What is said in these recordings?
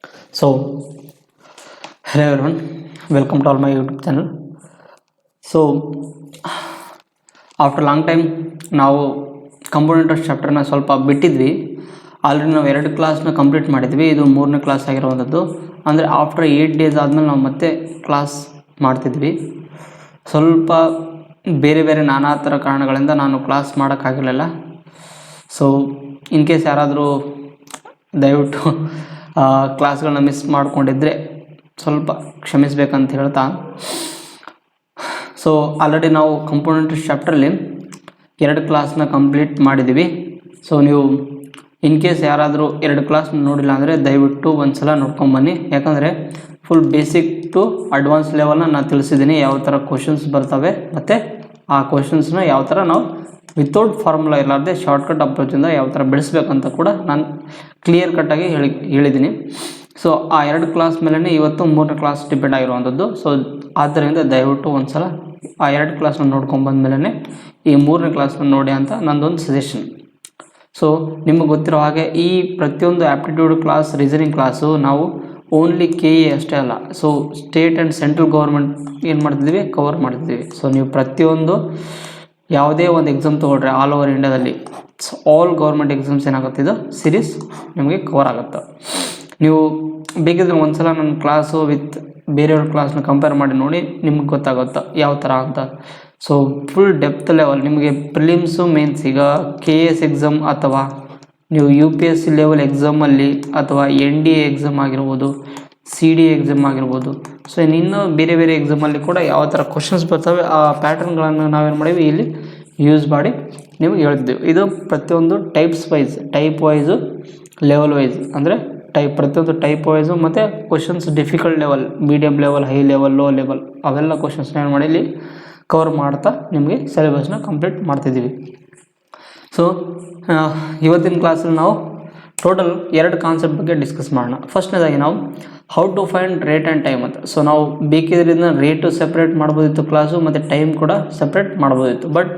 So, hello everyone, welcome to all my YouTube channel. So, after long time ನಾವು component of ಚಾಪ್ಟರ್ನ ಸ್ವಲ್ಪ ಬಿಟ್ಟಿದ್ವಿ. Already ನಾವು 2 ಕ್ಲಾಸ್ನ complete ಮಾಡಿದ್ವಿ. ಇದು 3ನೇ ಕ್ಲಾಸ್ ಆಗಿರುವಂಥದ್ದು. ಅಂದರೆ ಆಫ್ಟರ್ 8 ಡೇಸ್ ಆದಮೇಲೆ ನಾವು ಮತ್ತೆ ಕ್ಲಾಸ್ ಮಾಡ್ತಿದ್ವಿ. ಸ್ವಲ್ಪ ಬೇರೆ ನಾನಾ ಥರ ಕಾರಣಗಳಿಂದ ನಾನು ಕ್ಲಾಸ್ ಮಾಡೋಕ್ಕಾಗಿರಲಿಲ್ಲ. ಸೊ ಇನ್ ಕೇಸ್ ಯಾರಾದರೂ ದಯವಿಟ್ಟು ಕ್ಲಾಸ್ಗಳನ್ನ ಮಿಸ್ ಮಾಡ್ಕೊಂಡಿದ್ರೆ ಸ್ವಲ್ಪ ಕ್ಷಮಿಸಬೇಕಂತ ಹೇಳ್ತಾ, ಸೊ ಆಲ್ರೆಡಿ ನಾವು ಕಂಪೋನೆಂಟ್ ಚಾಪ್ಟ್ರಲ್ಲಿ 2 ಕ್ಲಾಸ್ನ ಕಂಪ್ಲೀಟ್ ಮಾಡಿದ್ದೀವಿ. ಸೊ ನೀವು ಇನ್ ಕೇಸ್ ಯಾರಾದರೂ 2 ಕ್ಲಾಸ್ ನೋಡಿಲ್ಲ ಅಂದರೆ ದಯವಿಟ್ಟು ಒಂದು ಸಲ ನೋಡ್ಕೊಂಬನ್ನಿ. ಯಾಕಂದರೆ ಫುಲ್ ಬೇಸಿಕ್ ಟು ಅಡ್ವಾನ್ಸ್ ಲೆವೆಲ್ನ ನಾನು ತಿಳಿಸಿದ್ದೀನಿ. ಯಾವ ಥರ ಕ್ವಶನ್ಸ್ ಬರ್ತವೆ ಮತ್ತು ಆ ಕ್ವಶನ್ಸ್ನ ಯಾವ ಥರ ನಾವು ವಿತೌಟ್ ಫಾರ್ಮುಲಾ ಇರಲಾರ್ದೆ ಶಾರ್ಟ್ಕಟ್ ಅಪ್ರೋಚಿಂದ ಯಾವ ಥರ ಬೆಳೆಸ್ಬೇಕಂತ ಕೂಡ ನಾನು ಕ್ಲಿಯರ್ ಕಟ್ಟಾಗಿ ಹೇಳಿದ್ದೀನಿ. ಸೊ ಆ 2 ಕ್ಲಾಸ್ ಮೇಲೇ ಇವತ್ತು 3ನೇ ಕ್ಲಾಸ್ ಡಿಪೆಂಡ್ ಆಗಿರುವಂಥದ್ದು. ಸೊ ಆದ್ದರಿಂದ ದಯವಿಟ್ಟು ಒಂದು ಸಲ ಆ 2 ಕ್ಲಾಸ್ನ ನೋಡ್ಕೊಂಬಂದ್ಮೇಲೆ ಈ 3ನೇ ಕ್ಲಾಸ್ನ ನೋಡಿ ಅಂತ ನಂದೊಂದು ಸಜೆಷನ್. ಸೊ ನಿಮಗೆ ಗೊತ್ತಿರೋ ಹಾಗೆ ಈ ಪ್ರತಿಯೊಂದು ಆ್ಯಪ್ಟಿಟ್ಯೂಡ್ ಕ್ಲಾಸ್, ರೀಸನಿಂಗ್ ಕ್ಲಾಸು ನಾವು ಓನ್ಲಿ KE ಅಷ್ಟೇ ಅಲ್ಲ, so state and central government ಏನು ಮಾಡ್ತಿದ್ದೀವಿ, ಕವರ್ ಮಾಡ್ತಿದ್ದೀವಿ. ಸೊ ನೀವು ಪ್ರತಿಯೊಂದು ಯಾವುದೇ ಒಂದು ಎಕ್ಸಾಮ್ ತೊಗೊಳ್ರೆ ಆಲ್ ಓವರ್ ಇಂಡಿಯಾದಲ್ಲಿ ಆಲ್ ಗೌರ್ಮೆಂಟ್ ಎಕ್ಸಾಮ್ಸ್ ಏನಾಗುತ್ತಿದ್ದು ಸೀರೀಸ್ ನಿಮಗೆ ಕವರ್ ಆಗುತ್ತೆ. ನೀವು ಬೇಕಿದ್ರೆ ಒಂದು ಸಲ ನನ್ನ ಕ್ಲಾಸು ವಿತ್ ಬೇರೆಯವ್ರ ಕ್ಲಾಸ್ನ ಕಂಪೇರ್ ಮಾಡಿ ನೋಡಿ, ನಿಮ್ಗೆ ಗೊತ್ತಾಗುತ್ತೆ ಯಾವ ಥರ ಅಂತ. ಸೊ ಫುಲ್ ಡೆಪ್ತ್ ಲೆವೆಲ್ ನಿಮಗೆ ಪ್ರಿಲಿಮ್ಸು, ಮೇನ್ಸ್, ಈಗ KS ಎಕ್ಸಾಮ್ ಅಥವಾ ನೀವು UPSC ಲೆವೆಲ್ ಎಕ್ಸಾಮಲ್ಲಿ ಅಥವಾ NDA ಎಕ್ಸಾಮ್ ಆಗಿರ್ಬೋದು, CDA ಎಕ್ಸಾಮ್ ಆಗಿರ್ಬೋದು, ಸೊ ಇನ್ನೂ ಬೇರೆ ಎಕ್ಸಾಮಲ್ಲಿ ಕೂಡ ಯಾವ ಥರ ಕ್ವಶನ್ಸ್ ಬರ್ತವೆ ಆ ಪ್ಯಾಟರ್ನ್ಗಳನ್ನು ನಾವೇನು ಮಾಡೀವಿ ಇಲ್ಲಿ ಯೂಸ್ ಮಾಡಿ ನಿಮಗೆ ಹೇಳ್ತಿದ್ದೀವಿ. ಇದು ಪ್ರತಿಯೊಂದು ಟೈಪ್ ವೈಸು ಲೆವೆಲ್ ವೈಸ್, ಅಂದರೆ ಪ್ರತಿಯೊಂದು ಟೈಪ್ ವೈಸು ಮತ್ತು questions difficult level, medium level, high level, low level ಅವೆಲ್ಲ ಕ್ವಶನ್ಸ್ನ ಏನು ಮಾಡಿ ಇಲ್ಲಿ ಕವರ್ ಮಾಡ್ತಾ ನಿಮಗೆ ಸಿಲೆಬಸ್ನ ಕಂಪ್ಲೀಟ್ ಮಾಡ್ತಿದ್ದೀವಿ. ಸೊ ಇವತ್ತಿನ ಕ್ಲಾಸಲ್ಲಿ ನಾವು ಟೋಟಲ್ 2 ಕಾನ್ಸೆಪ್ಟ್ ಬಗ್ಗೆ ಡಿಸ್ಕಸ್ ಮಾಡೋಣ. ಫಸ್ಟ್ನೇದಾಗಿ ನಾವು how to find rate and time ಅಂತ. ಸೊ ನಾವು ಬೇಕಿದ್ರಿಂದ ರೇಟು ಸಪ್ರೇಟ್ ಮಾಡ್ಬೋದಿತ್ತು ಕ್ಲಾಸು, ಮತ್ತು ಟೈಮ್ ಕೂಡ ಸಪ್ರೇಟ್ ಮಾಡ್ಬೋದಿತ್ತು. ಬಟ್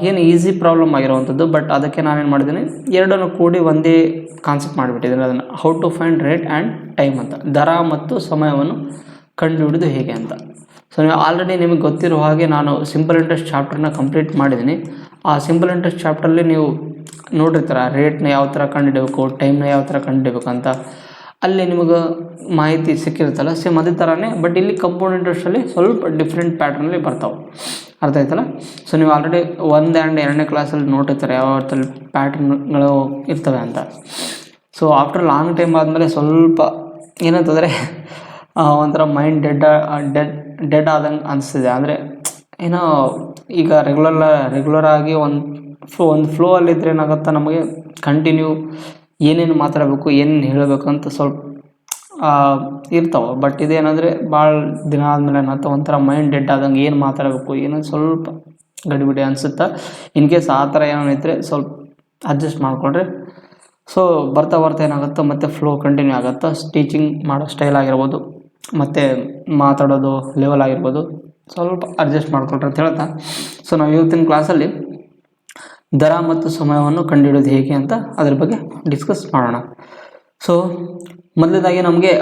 ಏನು ಈಸಿ ಪ್ರಾಬ್ಲಮ್ ಆಗಿರುವಂಥದ್ದು. ಬಟ್ ಅದಕ್ಕೆ ನಾನೇನು ಮಾಡಿದ್ದೀನಿ, ಎರಡನ್ನು ಕೂಡಿ ಒಂದೇ ಕಾನ್ಸೆಪ್ಟ್ ಮಾಡಿಬಿಟ್ಟಿದ್ದೀನಿ. ಅದನ್ನು how to find rate and time ಅಂತ, ದರ ಮತ್ತು ಸಮಯವನ್ನು ಕಂಡುಹಿಡಿದು ಹೇಗೆ ಅಂತ. ಸೊ ನೀವು ಆಲ್ರೆಡಿ ನಿಮಗೆ ಗೊತ್ತಿರೋ ಹಾಗೆ ನಾನು ಸಿಂಪಲ್ ಇಂಟ್ರೆಸ್ಟ್ ಚಾಪ್ಟರ್ನ ಕಂಪ್ಲೀಟ್ ಮಾಡಿದ್ದೀನಿ. ಆ ಸಿಂಪಲ್ ಇಂಟ್ರೆಸ್ಟ್ ಚಾಪ್ಟ್ರಲ್ಲಿ ನೀವು ನೋಡಿರ್ತೀರ ರೇಟ್ನ ಯಾವ ಥರ ಕಂಡುಹಿಡಬೇಕು, ಟೈಮ್ನ ಯಾವ ಥರ ಕಂಡುಹಿಡಬೇಕು ಅಂತ. ಅಲ್ಲಿ ನಿಮಗೆ ಮಾಹಿತಿ ಸಿಕ್ಕಿರುತ್ತಲ್ಲ, ಸೇಮ್ ಅದೇ ಥರನೇ. ಬಟ್ ಇಲ್ಲಿ ಕಂಪೌಂಡ್ ಇಂಟ್ರೆಸ್ಟಲ್ಲಿ ಸ್ವಲ್ಪ ಡಿಫ್ರೆಂಟ್ ಪ್ಯಾಟ್ರನಲ್ಲಿ ಬರ್ತಾವೆ, ಅರ್ಥ ಆಯ್ತಲ್ಲ. ಸೊ ನೀವು ಆಲ್ರೆಡಿ 1 ಆ್ಯಂಡ್ 2ನೇ ಕ್ಲಾಸಲ್ಲಿ ನೋಡಿರ್ತಾರೆ ಯಾವ ಥರ ಪ್ಯಾಟ್ರನ್ಗಳು ಇರ್ತವೆ ಅಂತ. ಸೊ ಆಫ್ಟರ್ ಲಾಂಗ್ ಟೈಮ್ ಆದಮೇಲೆ ಸ್ವಲ್ಪ ಏನಂತಂದರೆ ಒಂಥರ ಮೈಂಡ್ ಡೆಡ್ ಆದಂಗೆ ಅನಿಸ್ತಿದೆ. ಅಂದರೆ ಏನೋ ಈಗ ರೆಗ್ಯುಲರ್ ಆಗಿ ಒಂದು ಫ್ಲೋ ಅಲ್ಲಿದ್ದರೆ ಏನಾಗುತ್ತೆ, ನಮಗೆ ಕಂಟಿನ್ಯೂ ಏನೇನು ಮಾತಾಡಬೇಕು, ಏನೇನು ಹೇಳಬೇಕು ಅಂತ ಸ್ವಲ್ಪ ಇರ್ತಾವೆ. ಬಟ್ ಇದೇನಂದರೆ ಭಾಳ ದಿನ ಆದಮೇಲೆ ಏನಾಗುತ್ತೆ, ಒಂಥರ ಮೈಂಡ್ ಡೆಡ್ ಆದಂಗೆ ಏನು ಮಾತಾಡಬೇಕು ಏನೋ ಸ್ವಲ್ಪ ಗಡಿಬಿಡಿ ಅನಿಸುತ್ತಾ. ಇನ್ ಕೇಸ್ ಆ ಥರ ಏನಿದ್ರೆ ಸ್ವಲ್ಪ ಅಡ್ಜಸ್ಟ್ ಮಾಡಿಕೊಂಡ್ರೆ ಸೊ ಬರ್ತಾ ಏನಾಗುತ್ತೆ, ಮತ್ತು ಫ್ಲೋ ಕಂಟಿನ್ಯೂ ಆಗುತ್ತೆ. ಟೀಚಿಂಗ್ ಮಾಡೋ ಸ್ಟೈಲ್ ಆಗಿರ್ಬೋದು, ಮತ್ತು ಮಾತಾಡೋದು ಲೆವೆಲ್ ಆಗಿರ್ಬೋದು, ಸ್ವಲ್ಪ ಅಡ್ಜಸ್ಟ್ ಮಾಡಿಕೊಂಡ್ರೆ ಅಂತ ಹೇಳ್ತಾ, ಸೊ ನಾವು ಇವತ್ತಿನ ಕ್ಲಾಸಲ್ಲಿ ದರ ಮತ್ತು ಸಮಯವನ್ನು ಕಂಡುಹಿಡಿಯೋದು ಹೇಗೆ ಅಂತ ಅದ್ರ ಬಗ್ಗೆ ಡಿಸ್ಕಸ್ ಮಾಡೋಣ. ಸೊ ಮೊದಲನೇದಾಗಿ ನಮಗೆ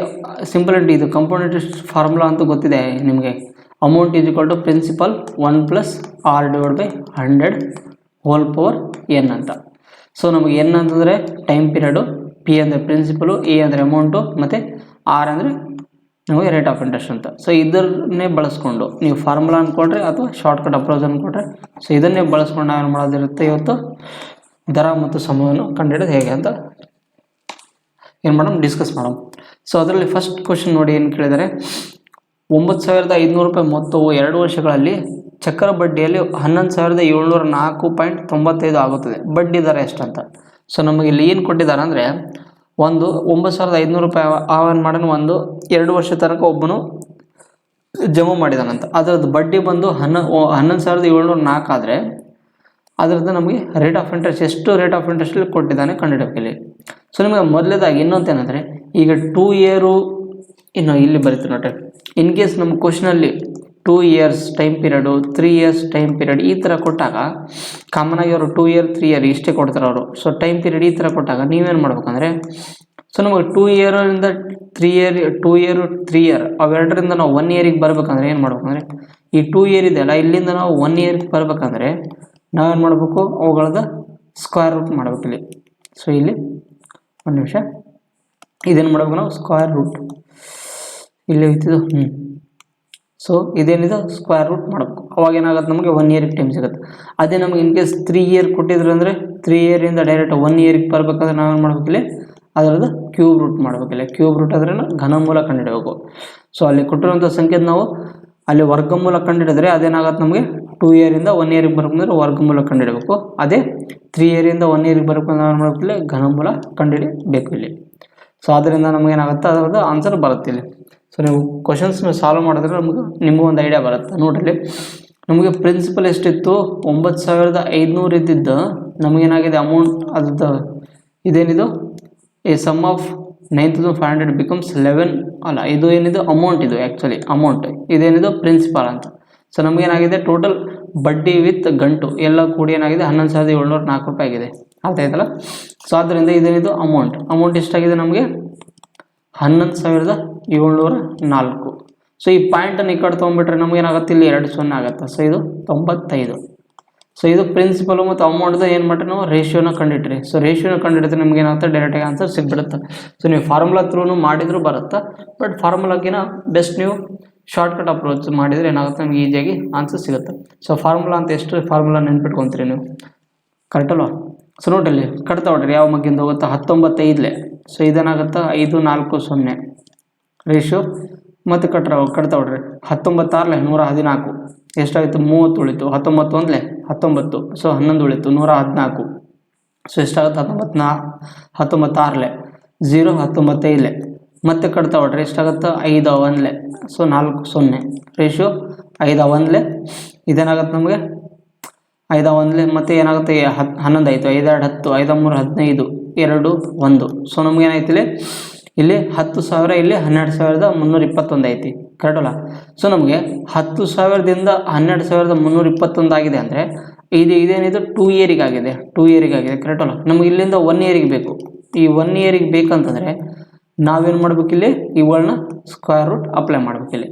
ಸಿಂಪಲ್ ಇದು ಕಂಪೋನೆಂಟ್ ಫಾರ್ಮುಲಾ ಅಂತ ಗೊತ್ತಿದೆ ನಿಮಗೆ. Amount is equal to principal 1+R/100 whole power n ಅಂತ. ಸೊ ನಮಗೆ n ಅಂತಂದರೆ ಟೈಮ್ ಪೀರಿಯಡು, P ಅಂದರೆ ಪ್ರಿನ್ಸಿಪಲು, A ಅಂದರೆ ಅಮೌಂಟು, ಮತ್ತು R ಅಂದರೆ ನಮಗೆ ರೇಟ್ ಆಫ್ ಇಂಟ್ರೆಸ್ಟ್ ಅಂತ. ಸೊ ಇದನ್ನೇ ಬಳಸ್ಕೊಂಡು ನೀವು ಫಾರ್ಮುಲಾ ಅಂದ್ಕೊಂಡ್ರೆ ಅಥವಾ ಶಾರ್ಟ್ಕಟ್ ಅಪ್ರೋಚ್ ಅಂದ್ಕೊಂಡ್ರೆ, ಸೊ ಇದನ್ನೇ ಬಳಸ್ಕೊಂಡು ನಾವೇನು ಮಾಡೋದಿರುತ್ತೆ, ಇವತ್ತು ದರ ಮತ್ತು ಸಮಯವನ್ನು ಕಂಡುಹಿಡಿಯೋದು ಹೇಗೆ ಅಂತ ಏನು ಮಾಡೋಣ, ಡಿಸ್ಕಸ್ ಮಾಡೋಣ. ಸೊ ಅದರಲ್ಲಿ ಫಸ್ಟ್ ಕ್ವಶನ್ ನೋಡಿ, ಏನು ಕೇಳಿದರೆ 9,500 ರೂಪಾಯಿ ಮೊತ್ತವು 2 ವರ್ಷಗಳಲ್ಲಿ ಚಕ್ರ ಬಡ್ಡಿಯಲ್ಲಿ 11,704.95 ಆಗುತ್ತದೆ. ಬಡ್ಡಿ ದರ ಎಷ್ಟಂತ. ಸೊ ನಮಗೆ ಇಲ್ಲಿ ಏನು ಕೊಟ್ಟಿದ್ದಾರೆ ಅಂದರೆ, ಒಂದು 9,500 ರೂಪಾಯಿ ಆಹ್ವಾನ ಮಾಡೋಣ, 2 ವರ್ಷ ತನಕ ಒಬ್ಬನು ಜಮಾ ಮಾಡಿದಾನಂತ. ಅದರದ್ದು ಬಡ್ಡಿ ಬಂದು 11,704 ಆದರೆ ಅದರದ್ದು ನಮಗೆ ರೇಟ್ ಆಫ್ ಇಂಟ್ರೆಸ್ಟ್ ಎಷ್ಟು ರೇಟ್ ಆಫ್ ಇಂಟ್ರೆಸ್ಟಲ್ಲಿ ಕೊಟ್ಟಿದ್ದಾನೆ ಕಂಡುಹಿಡಬೇಕಿಲ್ಲಿ. ಸೊ ನಿಮಗೆ ಮೊದಲೇದಾಗಿ ಇನ್ನೊಂದು ಏನಂದರೆ, ಈಗ 2 ಇಯರು ಇನ್ನು ಇಲ್ಲಿ ಬರೀತೀವಿ ನೋಡ್ರಿ. ಇನ್ ಕೇಸ್ ನಮ್ಮ ಕ್ವಶನಲ್ಲಿ 2 years time period, 3 years time period ಈ ಥರ ಕೊಟ್ಟಾಗ, ಕಾಮನಾಗಿ ಅವರು 2 ಇಯರ್ 3 ಇಯರ್ ಇಷ್ಟೇ ಕೊಡ್ತಾರೆ ಅವರು. ಸೊ ಟೈಮ್ ಪೀರಿಯಡ್ ಈ ಥರ ಕೊಟ್ಟಾಗ ನೀವೇನು ಮಾಡ್ಬೇಕಂದ್ರೆ, ಸೊ ನಮಗೆ 2 ಇಯರಿಂದ 3 ಇಯರ್ 2 ಇಯರ್ 3 ಇಯರ್ ಅವೆರಡರಿಂದ ನಾವು 1 ಇಯರಿಗೆ ಬರಬೇಕಂದ್ರೆ ಏನು ಮಾಡ್ಬೇಕಂದ್ರೆ ಈ 2 ಇಯರ್ ಇದೆಯಲ್ಲ ಇಲ್ಲಿಂದ ನಾವು 1 ಇಯರ್ಗೆ ಬರಬೇಕಂದ್ರೆ ನಾವೇನು ಮಾಡಬೇಕು ಅವುಗಳದ್ದು ಸ್ಕ್ವೇರ್ ರೂಟ್ ಮಾಡಬೇಕು ಇಲ್ಲಿ. ಸೊ ಇಲ್ಲಿ ಒಂದು ನಿಮಿಷ ಇದೇನು ಮಾಡಬೇಕು ನಾವು ಸ್ಕ್ವೇರ್ ರೂಟ್ ಇಲ್ಲಿ ಐತಿದು ಸೊ ಇದೇನಿದೆ ಸ್ಕ್ವೇರ್ ರೂಟ್ ಮಾಡಬೇಕು. ಅವಾಗ ಏನಾಗುತ್ತೆ ನಮಗೆ 1 ಇಯರ್ಗೆ ಟೈಮ್ ಸಿಗುತ್ತೆ. ಅದೇ ನಮಗೆ ಇನ್ ಕೇಸ್ 3 ಇಯರ್ ಕೊಟ್ಟಿದ್ರು ಅಂದರೆ 3 ಇಯರಿಂದ ಡೈರೆಕ್ಟ್ 1 ಇಯರ್ಗೆ ಬರಬೇಕಾದ್ರೆ ನಾವೇನು ಮಾಡಬೇಕಿಲ್ಲಿ ಅದರದ್ದು ಕ್ಯೂಬ್ ರೂಟ್ ಮಾಡಬೇಕಿಲ್ಲ. ಕ್ಯೂಬ್ ರೂಟ್ ಆದರೆ ಘನಮೂಲ ಕಂಡುಹಿಡಬೇಕು. ಸೊ ಅಲ್ಲಿ ಕೊಟ್ಟಿರುವಂಥ ಸಂಖ್ಯೆದ ನಾವು ಅಲ್ಲಿ ವರ್ಗಮೂಲ ಕಂಡುಹಿಡಿದ್ರೆ ಅದೇನಾಗುತ್ತೆ ನಮಗೆ 2 ಇಯರಿಂದ 1 ಇಯರ್ಗೆ ಬರಬೇಕಂದ್ರೆ ವರ್ಗಮೂಲ ಕಂಡುಹಿಡಬೇಕು. ಅದೇ 3 ಇಯರಿಂದ 1 ಇಯರ್ಗೆ ಬರಬೇಕಂದ್ರೆ ನಾವು ಮಾಡಬೇಕಿಲ್ಲ ಘನಮೂಲ ಕಂಡುಹಿಡಬೇಕು ಇಲ್ಲಿ. ಸೊ ಅದರಿಂದ ನಮಗೇನಾಗುತ್ತೆ ಅದರದ್ದು ಆನ್ಸರ್ ಬರುತ್ತೆ ಇಲ್ಲಿ. ಸೊ ನೀವು ಕ್ವಶನ್ಸ್ನ ಸಾಲ್ವ್ ಮಾಡಿದ್ರೆ ನಿಮಗೂ ಒಂದು ಐಡಿಯಾ ಬರುತ್ತೆ. ನೋಡ್ರಿ ನಮಗೆ ಪ್ರಿನ್ಸಿಪಲ್ ಎಷ್ಟಿತ್ತು 9500 ಇದ್ದಿದ್ದು ನಮಗೇನಾಗಿದೆ ಅಮೌಂಟ್ ಅದ್ರದ್ದು ಇದೇನಿದು ಎ ಸಮ್ ಆಫ್ 9500 ಬಿಕಮ್ಸ್ 11 ಅಲ್ಲ ಇದು ಏನಿದು ಅಮೌಂಟ್ ಇದು ಆ್ಯಕ್ಚುಲಿ ಅಮೌಂಟ್ ಇದೇನಿದು ಪ್ರಿನ್ಸಿಪಲ್ ಅಂತ. ಸೊ ನಮಗೇನಾಗಿದೆ ಟೋಟಲ್ ಬಡ್ಡಿ ವಿತ್ ಗಂಟು ಎಲ್ಲ ಕೂಡಿ ಏನಾಗಿದೆ 11704 ರೂಪಾಯಿ ಆಗಿದೆ. ಅರ್ಥ ಆಯ್ತಲ್ಲ. ಸೊ ಆದ್ದರಿಂದ ಇದೇನಿದು ಅಮೌಂಟ್ ಎಷ್ಟಾಗಿದೆ ನಮಗೆ 11704. ಸೊ ಈ ಪಾಯಿಂಟನ್ನು ಈ ಕಡೆ ತೊಗೊಂಡ್ಬಿಟ್ರೆ ನಮಗೇನಾಗುತ್ತೆ ಇಲ್ಲಿ 2 0 ಆಗುತ್ತೆ. ಸೊ ಇದು 95. ಸೊ ಇದು ಪ್ರಿನ್ಸಿಪಲ್ ಮತ್ತು ಅಮೌಂಟ್ದು ಏನು ಮಾಡ್ರಿ ನಾವು ರೇಷಿಯೋನ ಕಂಡಿಟ್ರಿ. ಸೊ ರೇಷಿಯೋನ ಕಂಡಿಡಿದ್ರೆ ನಿಮ್ಗೆ ಏನಾಗುತ್ತೆ ಡೈರೆಕ್ಟಾಗಿ ಆನ್ಸರ್ ಸಿಗ್ಬಿಡುತ್ತೆ. ಸೊ ನೀವು ಫಾರ್ಮುಲಾ ಥ್ರೂನು ಮಾಡಿದ್ರು ಬರುತ್ತೆ. ಬಟ್ ಫಾರ್ಮುಲಾಗಿನ ಬೆಸ್ಟ್ ನೀವು ಶಾರ್ಟ್ಕಟ್ ಅಪ್ರೋಚ್ ಮಾಡಿದರೆ ಏನಾಗುತ್ತೆ ನಮ್ಗೆ ಈಸಿಯಾಗಿ ಆನ್ಸರ್ ಸಿಗುತ್ತೆ. ಸೊ ಫಾರ್ಮುಲಾ ಅಂತ ಎಷ್ಟು ಫಾರ್ಮುಲಾ ನೆನ್ಪಿಟ್ಕೊತೀರಿ ನೀವು ಕರೆಕ್ಟಲ್ವಾ. ಸೊ ನೋಡ್ರಿ ಕಟ್ತಾ ಹೊಡ್ರಿ ಯಾವ ಮಗ್ಗಿಂದ ಹೋಗುತ್ತೆ 19 ಸೊ ಇದೇನಾಗುತ್ತೆ 540 ರೇಷಿಯೋ ಮತ್ತು ಕಟ್ತಾ ಹೊಡ್ರಿ 19 114 ಎಷ್ಟಾಯಿತು 30 ಉಳಿತು 19 19 ಸೊ 11 ಉಳಿತು 114 ಸೊ ಎಷ್ಟಾಗುತ್ತೆ 19 0 19 ಮತ್ತೆ ಕಟ್ತಾ ಹೊಡ್ರಿ ಎಷ್ಟಾಗುತ್ತೆ 5 1 ಸೊ 40 ರೇಷಿಯೋ 5 1 ಇದೇನಾಗುತ್ತೆ ನಮಗೆ 5 1 ಮತ್ತು ಏನಾಗುತ್ತೆ 11 ಆಯಿತು 5 2 10 5 3 15 2 1 ಸೊ ನಮಗೇನಾಯ್ತು ಇಲ್ಲಿ 10,000 ಇಲ್ಲಿ 12,321 ಐತಿ ಕರೆಕ್ಟಲ್ಲ. ಸೊ ನಮಗೆ 10,000ದಿಂದ 12,321 ಆಗಿದೆ ಅಂದರೆ ಇದೇನಿದು 2 ಇಯರಿಗೆ ಆಗಿದೆ ಕರೆಕ್ಟಲ್ಲ. ನಮಗೆ ಇಲ್ಲಿಂದ 1 ಇಯರಿಗೆ ಬೇಕು. ಈ 1 ಇಯರಿಗೆ ಬೇಕಂತಂದರೆ ನಾವೇನು ಮಾಡ್ಬೇಕಿಲ್ಲಿ ಇವುಗಳನ್ನ ಸ್ಕ್ವೇರ್ ರೂಟ್ ಅಪ್ಲೈ ಮಾಡ್ಬೇಕಿಲ್ಲಿ.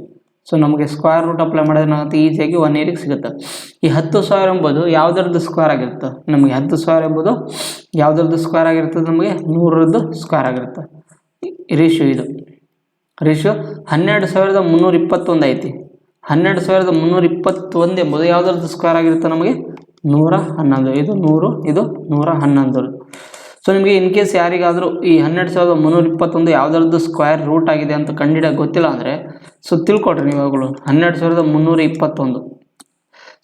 ಸೊ ನಮಗೆ ಸ್ಕ್ವೇರ್ ರೂಟ್ ಅಪ್ಲೈ ಮಾಡಿದ್ರೆ ಏನಾಗುತ್ತೆ ಈಸಿಯಾಗಿ 1 ಇಯರಿಗೆ ಸಿಗುತ್ತೆ. ಈ 10,000 ಎಂಬುದು ಯಾವುದರದ್ದು ಸ್ಕ್ವೇರ್ ಆಗಿರುತ್ತೆ ನಮಗೆ 10,000 ಎಂಬುದು ಯಾವುದರದ್ದು ಸ್ಕ್ವೇರ್ ಆಗಿರ್ತದೆ ನಮಗೆ 100ರದ್ದು ಸ್ಕ್ವೇರ್ ಆಗಿರುತ್ತೆ. ರೇಷಿಯೋ ಇದು ರೇಷಿಯೋ 12,321 ಐತಿ. 12,321 ಎಂಬುದು ಯಾವುದರದ್ದು ಸ್ಕ್ವೇರ್ ಆಗಿರುತ್ತೆ ನಮಗೆ 111 ಇದು 100 ಇದು 111. ಸೊ ನಿಮಗೆ ಇನ್ ಕೇಸ್ ಯಾರಿಗಾದರೂ ಈ 12,321 ಯಾವುದರದ್ದು ಸ್ಕ್ವೇರ್ ರೂಟ್ ಆಗಿದೆ ಅಂತ ಕಂಡುಹಿಡಿಯೋಕೆ ಗೊತ್ತಿಲ್ಲ ಅಂದರೆ ಸೊ ತಿಳ್ಕೊಡ್ರಿ ನೀವಾಗಲೂ 12,321.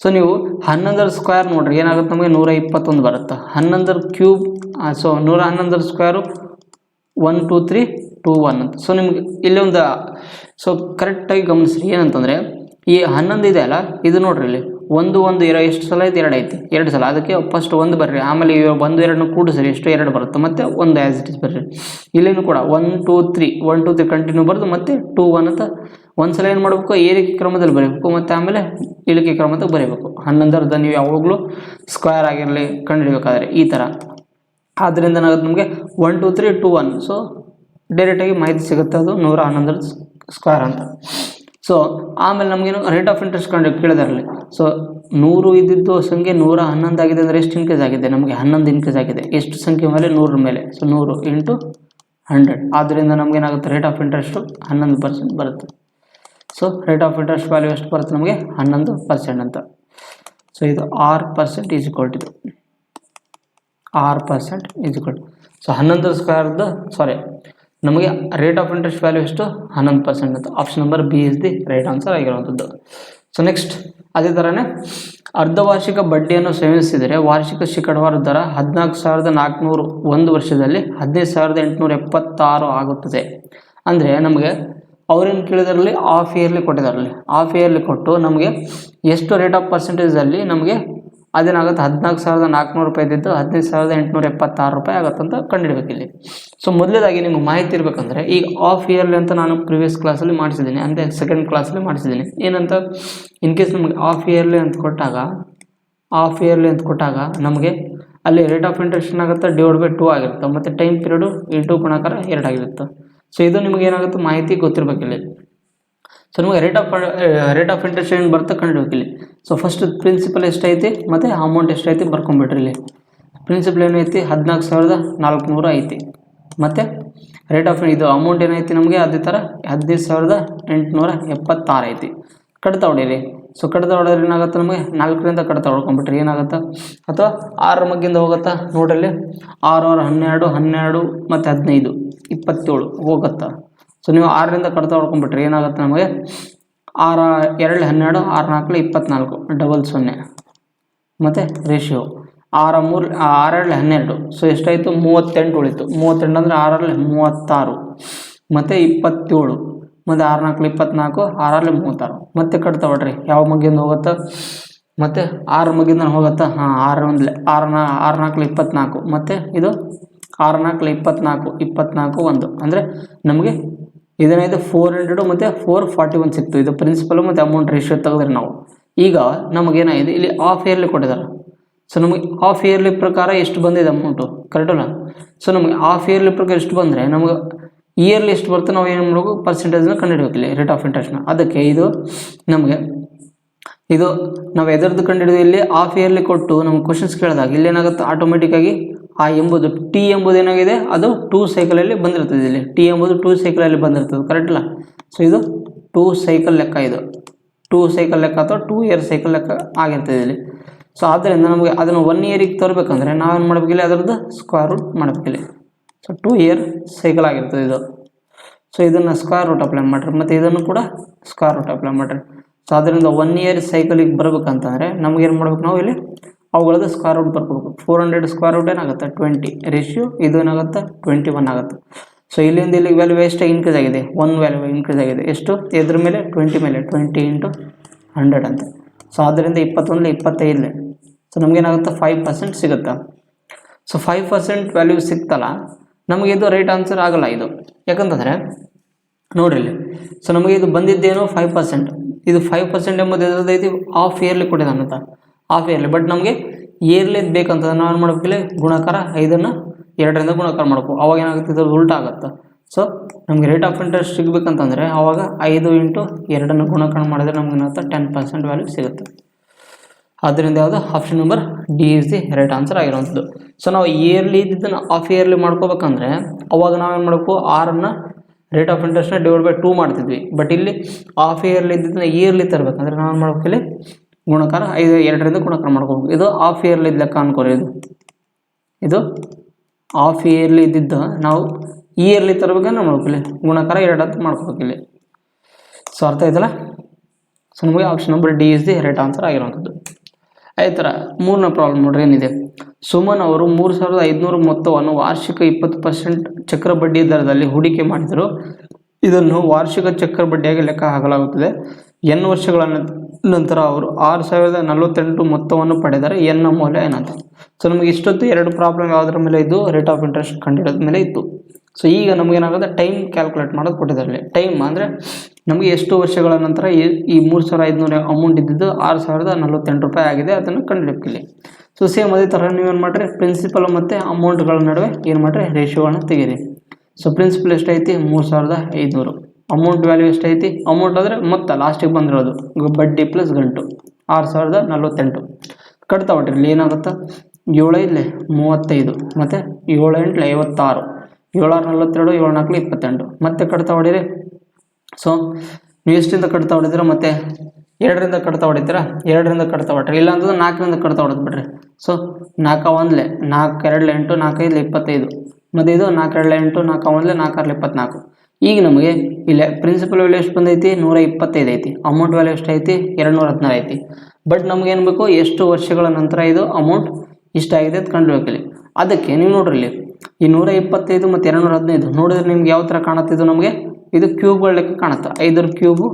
ಸೊ ನೀವು 11ರ ಸ್ಕ್ವೇರ್ ನೋಡ್ರಿ ಏನಾಗುತ್ತೆ ನಮಗೆ 121 ಬರುತ್ತೆ. 11ರ ಕ್ಯೂಬ್ ಸೊ 111ರ ಸ್ಕ್ವೇರು 1 2 3 2 1 ಅಂತ. ಸೊ ನಿಮ್ಗೆ ಇಲ್ಲಿ ಒಂದು ಸೊ ಕರೆಕ್ಟಾಗಿ ಗಮನಿಸ್ರಿ ಏನಂತಂದರೆ ಈ 11 ಇದೆ ಅಲ್ಲ ಇದು ನೋಡ್ರಿ ಇಲ್ಲಿ 1 1 ಎಷ್ಟು ಸಲ ಐತೆ 2 ಐತಿ 2 ಸಲ. ಅದಕ್ಕೆ ಫಸ್ಟ್ 1 ಬರ್ರಿ ಆಮೇಲೆ 1 2 ಕೂಡಿಸ್ರಿ ಎಷ್ಟು 2 ಬರುತ್ತೆ ಮತ್ತು 1 ಆ್ಯಸ್ ಇಟ್ ಇಸ್ ಬರ್ರಿ. ಇಲ್ಲೇನು ಕೂಡ 1 2 3 1 2 3 ಕಂಟಿನ್ಯೂ ಬರೆದು ಮತ್ತು 2 1 ಅಂತ ಒಂದು ಸಲ ಏನು ಮಾಡಬೇಕು ಏರಿಕೆ ಕ್ರಮದಲ್ಲಿ ಬರೀಬೇಕು ಮತ್ತು ಆಮೇಲೆ ಇಳಿಕೆ ಕ್ರಮದಲ್ಲಿ ಬರೀಬೇಕು. 11ರದ ನೀವು ಯಾವಾಗಲೂ ಸ್ಕ್ವೇರ್ ಆಗಿರಲಿ ಕಂಡುಹಿಡಬೇಕಾದ್ರೆ ಈ ಥರ. ಆದ್ದರಿಂದ ಏನಾಗುತ್ತೆ ನಮಗೆ 1 2 3 2 1 ಸೊ ಡೈರೆಕ್ಟಾಗಿ ಮಾಹಿತಿ ಸಿಗುತ್ತೆ ಅದು 111ರ ಸ್ಕ್ವೇರ್ ಅಂತ. ಸೊ ಆಮೇಲೆ ನಮಗೇನು ರೇಟ್ ಆಫ್ ಇಂಟ್ರೆಸ್ಟ್ ಕೇಳಿದಾರಲ್ಲಿ ಸೊ 100 ಇದ್ದಿದ್ದು ಸಂಖ್ಯೆ 111 ಆಗಿದೆ ಅಂದರೆ ಎಷ್ಟು ಇನ್ಕ್ರೀಸ್ ಆಗಿದೆ ನಮಗೆ 11 ಇನ್ಕ್ರೀಸ್ ಆಗಿದೆ. ಎಷ್ಟು ಸಂಖ್ಯೆ ಮೇಲೆ 100 ಮೇಲೆ ಸೊ 100 × 100. ಆದ್ದರಿಂದ ನಮಗೇನಾಗುತ್ತೆ ರೇಟ್ ಆಫ್ ಇಂಟ್ರೆಸ್ಟು 11% ಬರುತ್ತೆ. So rate of interest value ಎಷ್ಟು ಬರುತ್ತೆ ನಮಗೆ 11% ಅಂತ. ಸೊ ಇದು 6% is equal to 6% is equal to so 11ರ ಸ್ಕ್ವೇರ್ದು ನಮಗೆ ರೇಟ್ ಆಫ್ ಇಂಟ್ರೆಸ್ಟ್ ವ್ಯಾಲ್ಯೂ ಎಷ್ಟು 11% ಅಂತ. Option number B is the right answer ಆಗಿರುವಂಥದ್ದು. ಸೊ ನೆಕ್ಸ್ಟ್ ಅದೇ ಥರನೇ ಅರ್ಧವಾರ್ಷಿಕ ಬಡ್ಡಿಯನ್ನು ಸಂಯೋಜಿಸಿದರೆ ವಾರ್ಷಿಕ ಶೇಕಡಾವಾರು ದರ 14,400 ಒಂದು ವರ್ಷದಲ್ಲಿ 15,876 ಆಗುತ್ತದೆ. ಅಂದರೆ ನಮಗೆ ಅವ್ರೇನು ಕೇಳಿದಾರಲ್ಲಿ ಹಾಫ್ ಇಯರ್ಲಿ ಕೊಟ್ಟಿದ್ದಾರಲ್ಲಿ ಹಾಫ್ ಇಯರ್ಲಿ ಕೊಟ್ಟು ನಮಗೆ ಎಷ್ಟು ರೇಟ್ ಆಫ್ ಪರ್ಸೆಂಟೇಜಲ್ಲಿ ನಮಗೆ ಅದೇನಾಗುತ್ತೆ 14,400 ರೂಪಾಯಿ ಇದ್ದಿದ್ದು 15,876 ರೂಪಾಯಿ ಆಗುತ್ತಂತ ಕಂಡುಹಿಡಬೇಕು ಇಲ್ಲಿ. ಸೊ ಮೊದಲೇದಾಗಿ ನಿಮಗೆ ಮಾಹಿತಿ ಇರಬೇಕಂದ್ರೆ ಈಗ ಹಾಫ್ ಇಯರ್ಲಿ ಅಂತ ನಾನು ಪ್ರಿವಿಯಸ್ ಕ್ಲಾಸಲ್ಲಿ ಮಾಡಿಸಿದ್ದೀನಿ ಅಂದರೆ ಸೆಕೆಂಡ್ ಕ್ಲಾಸಲ್ಲಿ ಮಾಡಿಸಿದ್ದೀನಿ. ಏನಂತ ಇನ್ ಕೇಸ್ ನಮಗೆ ಹಾಫ್ ಇಯರ್ಲಿ ಅಂತ ಕೊಟ್ಟಾಗ ನಮಗೆ ಅಲ್ಲಿ ರೇಟ್ ಆಫ್ ಇಂಟ್ರೆಸ್ಟ್ ಏನಾಗುತ್ತೆ /2 ಆಗಿರುತ್ತೆ, ಮತ್ತು ಟೈಮ್ ಪೀರಿಯಡು ಇಂಟು ಗುಣಾಕಾರ 2 ಆಗಿರುತ್ತೆ. ಸೊ ಇದು ನಿಮಗೆ ಏನಾಗುತ್ತೆ ಮಾಹಿತಿ ಗೊತ್ತಿರಬೇಕಿಲ್ಲಿ. ಸೊ ನಿಮಗೆ ರೇಟ್ ಆಫ್ ಇಂಟ್ರೆಸ್ಟ್ ಏನು ಬರುತ್ತೆ ಕಂಡುಹಿಡಿಬೇಕಿಲ್ಲಿ. ಸೊ ಫಸ್ಟ್ ಪ್ರಿನ್ಸಿಪಲ್ ಎಷ್ಟೈತಿ ಮತ್ತು ಅಮೌಂಟ್ ಎಷ್ಟೈತಿ ಬರ್ಕೊಂಬಿಟ್ರಿ. ಇಲ್ಲಿ ಪ್ರಿನ್ಸಿಪಲ್ ಏನೈತಿ 14,400 ಐತಿ, ಮತ್ತು ರೇಟ್ ಆಫ್ ಇದು ಅಮೌಂಟ್ ಏನೈತಿ ನಮಗೆ ಅದೇ ಥರ 15,876 ಐತಿ. ಕಡ್ತಾ ಹೊಡೀರಿ. ಸೊ ಕಡ್ತಾ ಹೊಡೆದ್ರೆ ಏನಾಗುತ್ತೆ ನಮಗೆ 4ರಿಂದ ಕಡ್ತಾ ಹೊಡ್ಕೊಂಬಿಟ್ರಿ ಏನಾಗುತ್ತೆ, ಅಥವಾ 6 ಮಗ್ಗಿಂದ ಹೋಗುತ್ತಾ ನೋಡ್ರಲ್ಲಿ 6 6 12 12 ಮತ್ತು 15 27 ಹೋಗುತ್ತಾ. ಸೊ ನೀವು 6ರಿಂದ ಕಡ್ತಾ ಹೊಡ್ಕೊಂಬಿಟ್ರಿ ಏನಾಗುತ್ತೆ ನಮಗೆ 6 2 12 6 4 24 00 ಮತ್ತು ರೇಷಿಯೋ 6 3 6 2 12. ಸೊ ಎಷ್ಟಾಯಿತು 38 ಉಳಿತು. 38 ಅಂದರೆ 6 36 ಮತ್ತು 27 ಮತ್ತು 6 4 24 6 36 ಮತ್ತೆ ಕಟ್ತಾ ಹೊಡ್ರಿ. ಯಾವ ಮಗ್ಗಿಂದ ಹೋಗುತ್ತಾ ಮತ್ತು 6 ಮಗ್ಗಿಂದ ಹೋಗುತ್ತಾ 6 4 24 ಮತ್ತು ಇದು 6 4 24 24 1 ಅಂದರೆ ನಮಗೆ ಇದೇನಾಯಿತು 400 ಮತ್ತು 441 ಸಿಕ್ತು. ಇದು ಪ್ರಿನ್ಸಿಪಲ್ ಮತ್ತು ಅಮೌಂಟ್ ರೇಷಿಯೋ ತೆಗೆದ್ರೆ ನಾವು ಈಗ ನಮಗೇನಾಗಿದೆ ಇಲ್ಲಿ ಹಾಫ್ ಇಯರ್ಲಿ ಕೊಟ್ಟಿದ್ದಾರೆ. ಸೊ ನಮಗೆ ಹಾಫ್ ಇಯರ್ಲಿ ಪ್ರಕಾರ ಎಷ್ಟು ಬಂದಿದೆ ಅಮೌಂಟು ಕರೆಕ್ಟಲ್ಲ. ಸೊ ನಮಗೆ ಹಾಫ್ ಇಯರ್ಲಿ ಪ್ರಕಾರ ಎಷ್ಟು ಬಂದರೆ ನಮಗೆ ಇಯರ್ಲಿ ಎಷ್ಟು ಬರುತ್ತೆ ನಾವು ಏನು ಮಾಡಬೇಕು ಪರ್ಸೆಂಟೇಜ್ನ ಕಂಡುಹಿಡಬೇಕಿಲ್ಲ ರೇಟ್ ಆಫ್ ಇಂಟ್ರೆಸ್ಟ್ನ. ಅದಕ್ಕೆ ಇದು ನಮಗೆ ಇದು ನಾವು ಎದರದ್ದು ಕಂಡುಹಿಡಿದು ಇಲ್ಲಿ ಹಾಫ್ ಇಯರ್ಲಿ ಕೊಟ್ಟು ನಮ್ಗೆ ಕ್ವಶನ್ಸ್ ಕೇಳಿದಾಗ ಇಲ್ಲಿ ಏನಾಗುತ್ತೆ ಆಟೋಮೆಟಿಕ್ಕಾಗಿ ಎಂಬುದು ಟಿ ಎಂಬುದು ಏನಾಗಿದೆ ಅದು 2 ಸೈಕಲಲ್ಲಿ ಬಂದಿರ್ತದೆ. ಇಲ್ಲಿ ಟಿ ಎಂಬುದು 2 ಸೈಕಲಲ್ಲಿ ಬಂದಿರ್ತದೆ ಕರೆಕ್ಟಲ್ಲ. ಸೊ ಇದು 2 ಸೈಕಲ್ ಲೆಕ್ಕ, ಇದು 2 ಸೈಕಲ್ ಲೆಕ್ಕ ಅಥವಾ 2 ಇಯರ್ ಸೈಕಲ್ ಲೆಕ್ಕ ಆಗಿರ್ತದೆ ಇಲ್ಲಿ. ಸೊ ಆದ್ದರಿಂದ ನಮಗೆ ಅದನ್ನು 1 ಇಯರಿಗೆ ತರಬೇಕಂದ್ರೆ ನಾವೇನು ಮಾಡಬೇಕಿಲ್ಲ ಅದರದ್ದು ಸ್ಕ್ವೇರ್ ರೂಟ್ ಮಾಡಬೇಕಿಲ್ಲ. ಸೊ 2 ಇಯರ್ ಸೈಕಲ್ ಆಗಿರ್ತದೆ ಇದು. ಸೊ ಇದನ್ನು ಸ್ಕ್ವೇರ್ ರೂಟ್ ಅಪ್ಲೈ ಮಾಡಿರಿ ಮತ್ತು ಇದನ್ನು ಕೂಡ ಸ್ಕ್ವೇರ್ ರೂಟ್ ಅಪ್ಲೈ ಮಾಡಿರಿ. ಸೊ ಅದರಿಂದ 1 ಇಯರ್ ಸೈಕಲಿಗೆ ಬರ್ಬೇಕಂತಂದರೆ ನಮಗೇನು ಮಾಡ್ಬೇಕು ನಾವು ಇಲ್ಲಿ ಅವುಗಳದ್ದು ಸ್ಕ್ವೇರ್ ರೂಟ್ ಬರ್ಕೋಬೇಕು. 400 ಸ್ಕ್ವೇರ್ ರೂಟ್ ಏನಾಗುತ್ತೆ 20 ರೇಷಿಯೋ ಇದು ಏನಾಗುತ್ತೆ 21 ಆಗುತ್ತೆ. ಸೊ ಇಲ್ಲಿಂದ ಇಲ್ಲಿಗೆ ವ್ಯಾಲ್ಯೂ ಎಷ್ಟಾಗಿ ಇನ್ಕ್ರೀಸ್ ಆಗಿದೆ 1 ವ್ಯಾಲ್ಯೂ ಇನ್ಕ್ರೀಸ್ ಆಗಿದೆ. ಎಷ್ಟು ಇದ್ರ ಮೇಲೆ 20 ಮೇಲೆ 20 × 100 ಅಂತ. ಸೊ ಅದರಿಂದ 21 25. ಸೊ ನಮಗೇನಾಗುತ್ತೆ 5% ಸಿಗುತ್ತೆ. ಸೊ 5% ವ್ಯಾಲ್ಯೂ ಸಿಕ್ತಲ್ಲ ನಮಗೆ ಇದು ರೈಟ್ ಆನ್ಸರ್ ಆಗಲ್ಲ ಇದು. ಯಾಕಂತಂದರೆ ನೋಡ್ರಿ ಇಲ್ಲಿ. ಸೊ ನಮಗೆ ಇದು ಬಂದಿದ್ದೇನೋ 5%. ಇದು 5% ಎಂಬುದು ಎದುರದೈತಿ ಹಾಫ್ ಇಯರ್ಲಿ ಕೊಟ್ಟಿದ್ದಾನಂತ ಹಾಫ್ ಇಯರ್ಲಿ. ಬಟ್ ನಮಗೆ ಇಯರ್ಲಿ ಬೇಕಂತಂದ್ರೆ ನಾವು ಏನು ಮಾಡ್ಬೇಕಿಲ್ಲ ಗುಣಾಕಾರ 5ನ್ನು 2ರಿಂದ ಗುಣಾಕಾರ ಮಾಡ್ಕೋ. ಅವಾಗ ಏನಾಗುತ್ತೆ ಇದು ಉಲ್ಟಾ ಆಗುತ್ತೆ. ಸೊ ನಮಗೆ ರೇಟ್ ಆಫ್ ಇಂಟ್ರೆಸ್ಟ್ ಸಿಗಬೇಕಂತಂದರೆ ಆವಾಗ 5 × 2ನ್ನು ಗುಣಾಕಾರ ಮಾಡಿದ್ರೆ ನಮ್ಗೆ ಏನಾಗುತ್ತೆ 10% ವ್ಯಾಲ್ಯೂ ಸಿಗುತ್ತೆ. ಆದ್ದರಿಂದ ಯಾವುದು option number D is the right answer ಆಗಿರುವಂಥದ್ದು. ಸೊ ನಾವು ಇಯರ್ಲಿ ಇದ್ದಿದ್ದನ್ನು ಹಾಫ್ ಇಯರ್ಲಿ ಮಾಡ್ಕೋಬೇಕಂದ್ರೆ ಅವಾಗ ನಾವೇನು ಮಾಡಬೇಕು 6ನ್ನು ರೇಟ್ ಆಫ್ ಇಂಟ್ರೆಸ್ಟ್ನ /2 ಮಾಡ್ತಿದ್ವಿ. ಬಟ್ ಇಲ್ಲಿ ಹಾಫ್ ಇಯರ್ಲಿ ಇದ್ದಿದ್ದನ್ನು ಇಯರ್ಲಿ ತರಬೇಕಂದ್ರೆ ನಾವೇನು ಮಾಡ್ಬೇಕು ಇಲ್ಲಿ ಗುಣಾಕಾರ 2ರಿಂದ ಗುಣಾಕಾರ ಮಾಡ್ಕೋಬೇಕು. ಇದು ಹಾಫ್ ಇಯರ್ಲಿ ಲೆಕ್ಕ ಅನ್ಕೋರಿ. ಇದು ಹಾಫ್ ಇಯರ್ಲಿ ಇದ್ದಿದ್ದು ನಾವು ಇಯರ್ಲಿ ತರಬೇಕಂದ್ರೆ ಮಾಡ್ಬೇಕಿಲ್ಲ ಗುಣಾಕಾರ 2 ಅಂತ ಮಾಡ್ಕೋಬೇಕಿಲ್ಲಿ. ಸೊ ಅರ್ಥ ಆಯ್ತಲ್ಲ. ಸೊ ನಮಗೆ option number D is the right answer ಆಗಿರುವಂಥದ್ದು. ಅದೇ ಥರ 3ನೇ ಪ್ರಾಬ್ಲಮ್ ನೋಡ್ರಿ ಏನಿದೆ. ಸುಮನ್ ಅವರು 3,500 ಮೊತ್ತವನ್ನು ವಾರ್ಷಿಕ 20% ಚಕ್ರ ಬಡ್ಡಿ ದರದಲ್ಲಿ ಹೂಡಿಕೆ ಮಾಡಿದರು. ಇದನ್ನು ವಾರ್ಷಿಕ ಚಕ್ರ ಬಡ್ಡಿಯಾಗಿ ಲೆಕ್ಕ ಹಾಕಲಾಗುತ್ತದೆ. n ವರ್ಷಗಳ ನಂತರ ಅವರು 6,048 ಮೊತ್ತವನ್ನು ಪಡೆದರೆ n ನ ಮೌಲ್ಯ ಏನಂತ. ಸೊ ನಮಗೆ ಇಷ್ಟೊತ್ತು 2 ಪ್ರಾಬ್ಲಮ್ ಯಾವುದರ ಮೇಲೆ ಇದ್ದು ರೇಟ್ ಆಫ್ ಇಂಟ್ರೆಸ್ಟ್ ಕಂಡುಹಿಡಿದ ಮೇಲೆ ಇತ್ತು. ಸೊ ಈಗ ನಮಗೇನಾಗುತ್ತೆ ಟೈಮ್ ಕ್ಯಾಲ್ಕುಲೇಟ್ ಮಾಡೋದು ಕೊಟ್ಟಿದ್ದಾರೆ. ಟೈಮ್ ಅಂದರೆ ನಮಗೆ ಎಷ್ಟು ವರ್ಷಗಳ ನಂತರ ಈ 3,500 ಅಮೌಂಟ್ ಇದ್ದಿದ್ದು 6,048 ರೂಪಾಯಿ ಆಗಿದೆ ಅದನ್ನು ಕಂಡುಹಿಡಿಯಬೇಕಿಲ್ಲಿ. ಸೊ ಸೇಮ್ ಅದೇ ಥರ ನೀವೇನು ಮಾಡಿರಿ ಪ್ರಿನ್ಸಿಪಲ್ ಮತ್ತು ಅಮೌಂಟ್ಗಳ ನಡುವೆ ಏನು ಮಾಡಿರಿ ರೇಷಿಯೋಗಳನ್ನ ತೆಗೀರಿ. ಸೊ ಪ್ರಿನ್ಸಿಪಲ್ ಎಷ್ಟೈತಿ 3,500. ಅಮೌಂಟ್ ವ್ಯಾಲ್ಯೂ ಎಷ್ಟೈತಿ ಅಮೌಂಟ್ ಅಂದರೆ ಮೊತ್ತ ಲಾಸ್ಟಿಗೆ ಬಂದಿರೋದು ಬಡ್ಡಿ ಪ್ಲಸ್ ಗಂಟು 6,048. ಕಟ್ತಾ ಹೊಟ್ರಿ ಇಲ್ಲಿ ಏನಾಗುತ್ತೆ 7 5 35 ಮತ್ತು 7 8 56 7 6 42 7 4 28 ಮತ್ತೆ ಕಟ್ತಾ ಹೊಡೀರಿ. ಸೊ ನೀವು ಎಷ್ಟಿಂದ ಕಟ್ತಾ ಹೊಡಿತೀರ ಮತ್ತೆ 2ರಿಂದ ಕಟ್ತಾ ಹೊಡಿತೀರಾ 2ರಿಂದ ಕಟ್ತಾ ಹೊಡ್ರಿ. ಇಲ್ಲ ಅಂತಂದ್ರೆ 4ರಿಂದ ಕಟ್ತಾ ಹೊಡೆದು ಬಿಡ್ರಿ. ಸೊ 4 1 4 2 8 4 5 25 ಮತ್ತು ಇದು 4 2 8 4 1 4 6 24. ಈಗ ನಮಗೆ ಇಲ್ಲಿ ಪ್ರಿನ್ಸಿಪಲ್ ವ್ಯಾಲ್ಯೂ ಎಷ್ಟು ಬಂದೈತಿ 125 ಐತಿ. ಅಮೌಂಟ್ ವ್ಯಾಲ್ಯೂ ಎಷ್ಟು ಐತಿ 216 ಐತಿ. ಬಟ್ ನಮ್ಗೆ ಏನು ಬೇಕು ಎಷ್ಟು ವರ್ಷಗಳ ನಂತರ ಇದು ಅಮೌಂಟ್ ಇಷ್ಟಾಗಿದೆ ಅಂತ ಕಂಡುಹಿಡಿಯಬೇಕಿಲ್ಲಿ. ಅದಕ್ಕೆ ನೀವು ನೋಡ್ರಿ ಇಲ್ಲಿ ಈ 125 ಮತ್ತು 215 ನೋಡಿದ್ರೆ ನಿಮ್ಗೆ ಯಾವ ಥರ ಕಾಣುತ್ತಿದ್ದು ನಮಗೆ ಇದು ಕ್ಯೂಬ್ಗಳ ಲೆಕ್ಕ ಕಾಣುತ್ತೆ. 5ರ ಕ್ಯೂಬು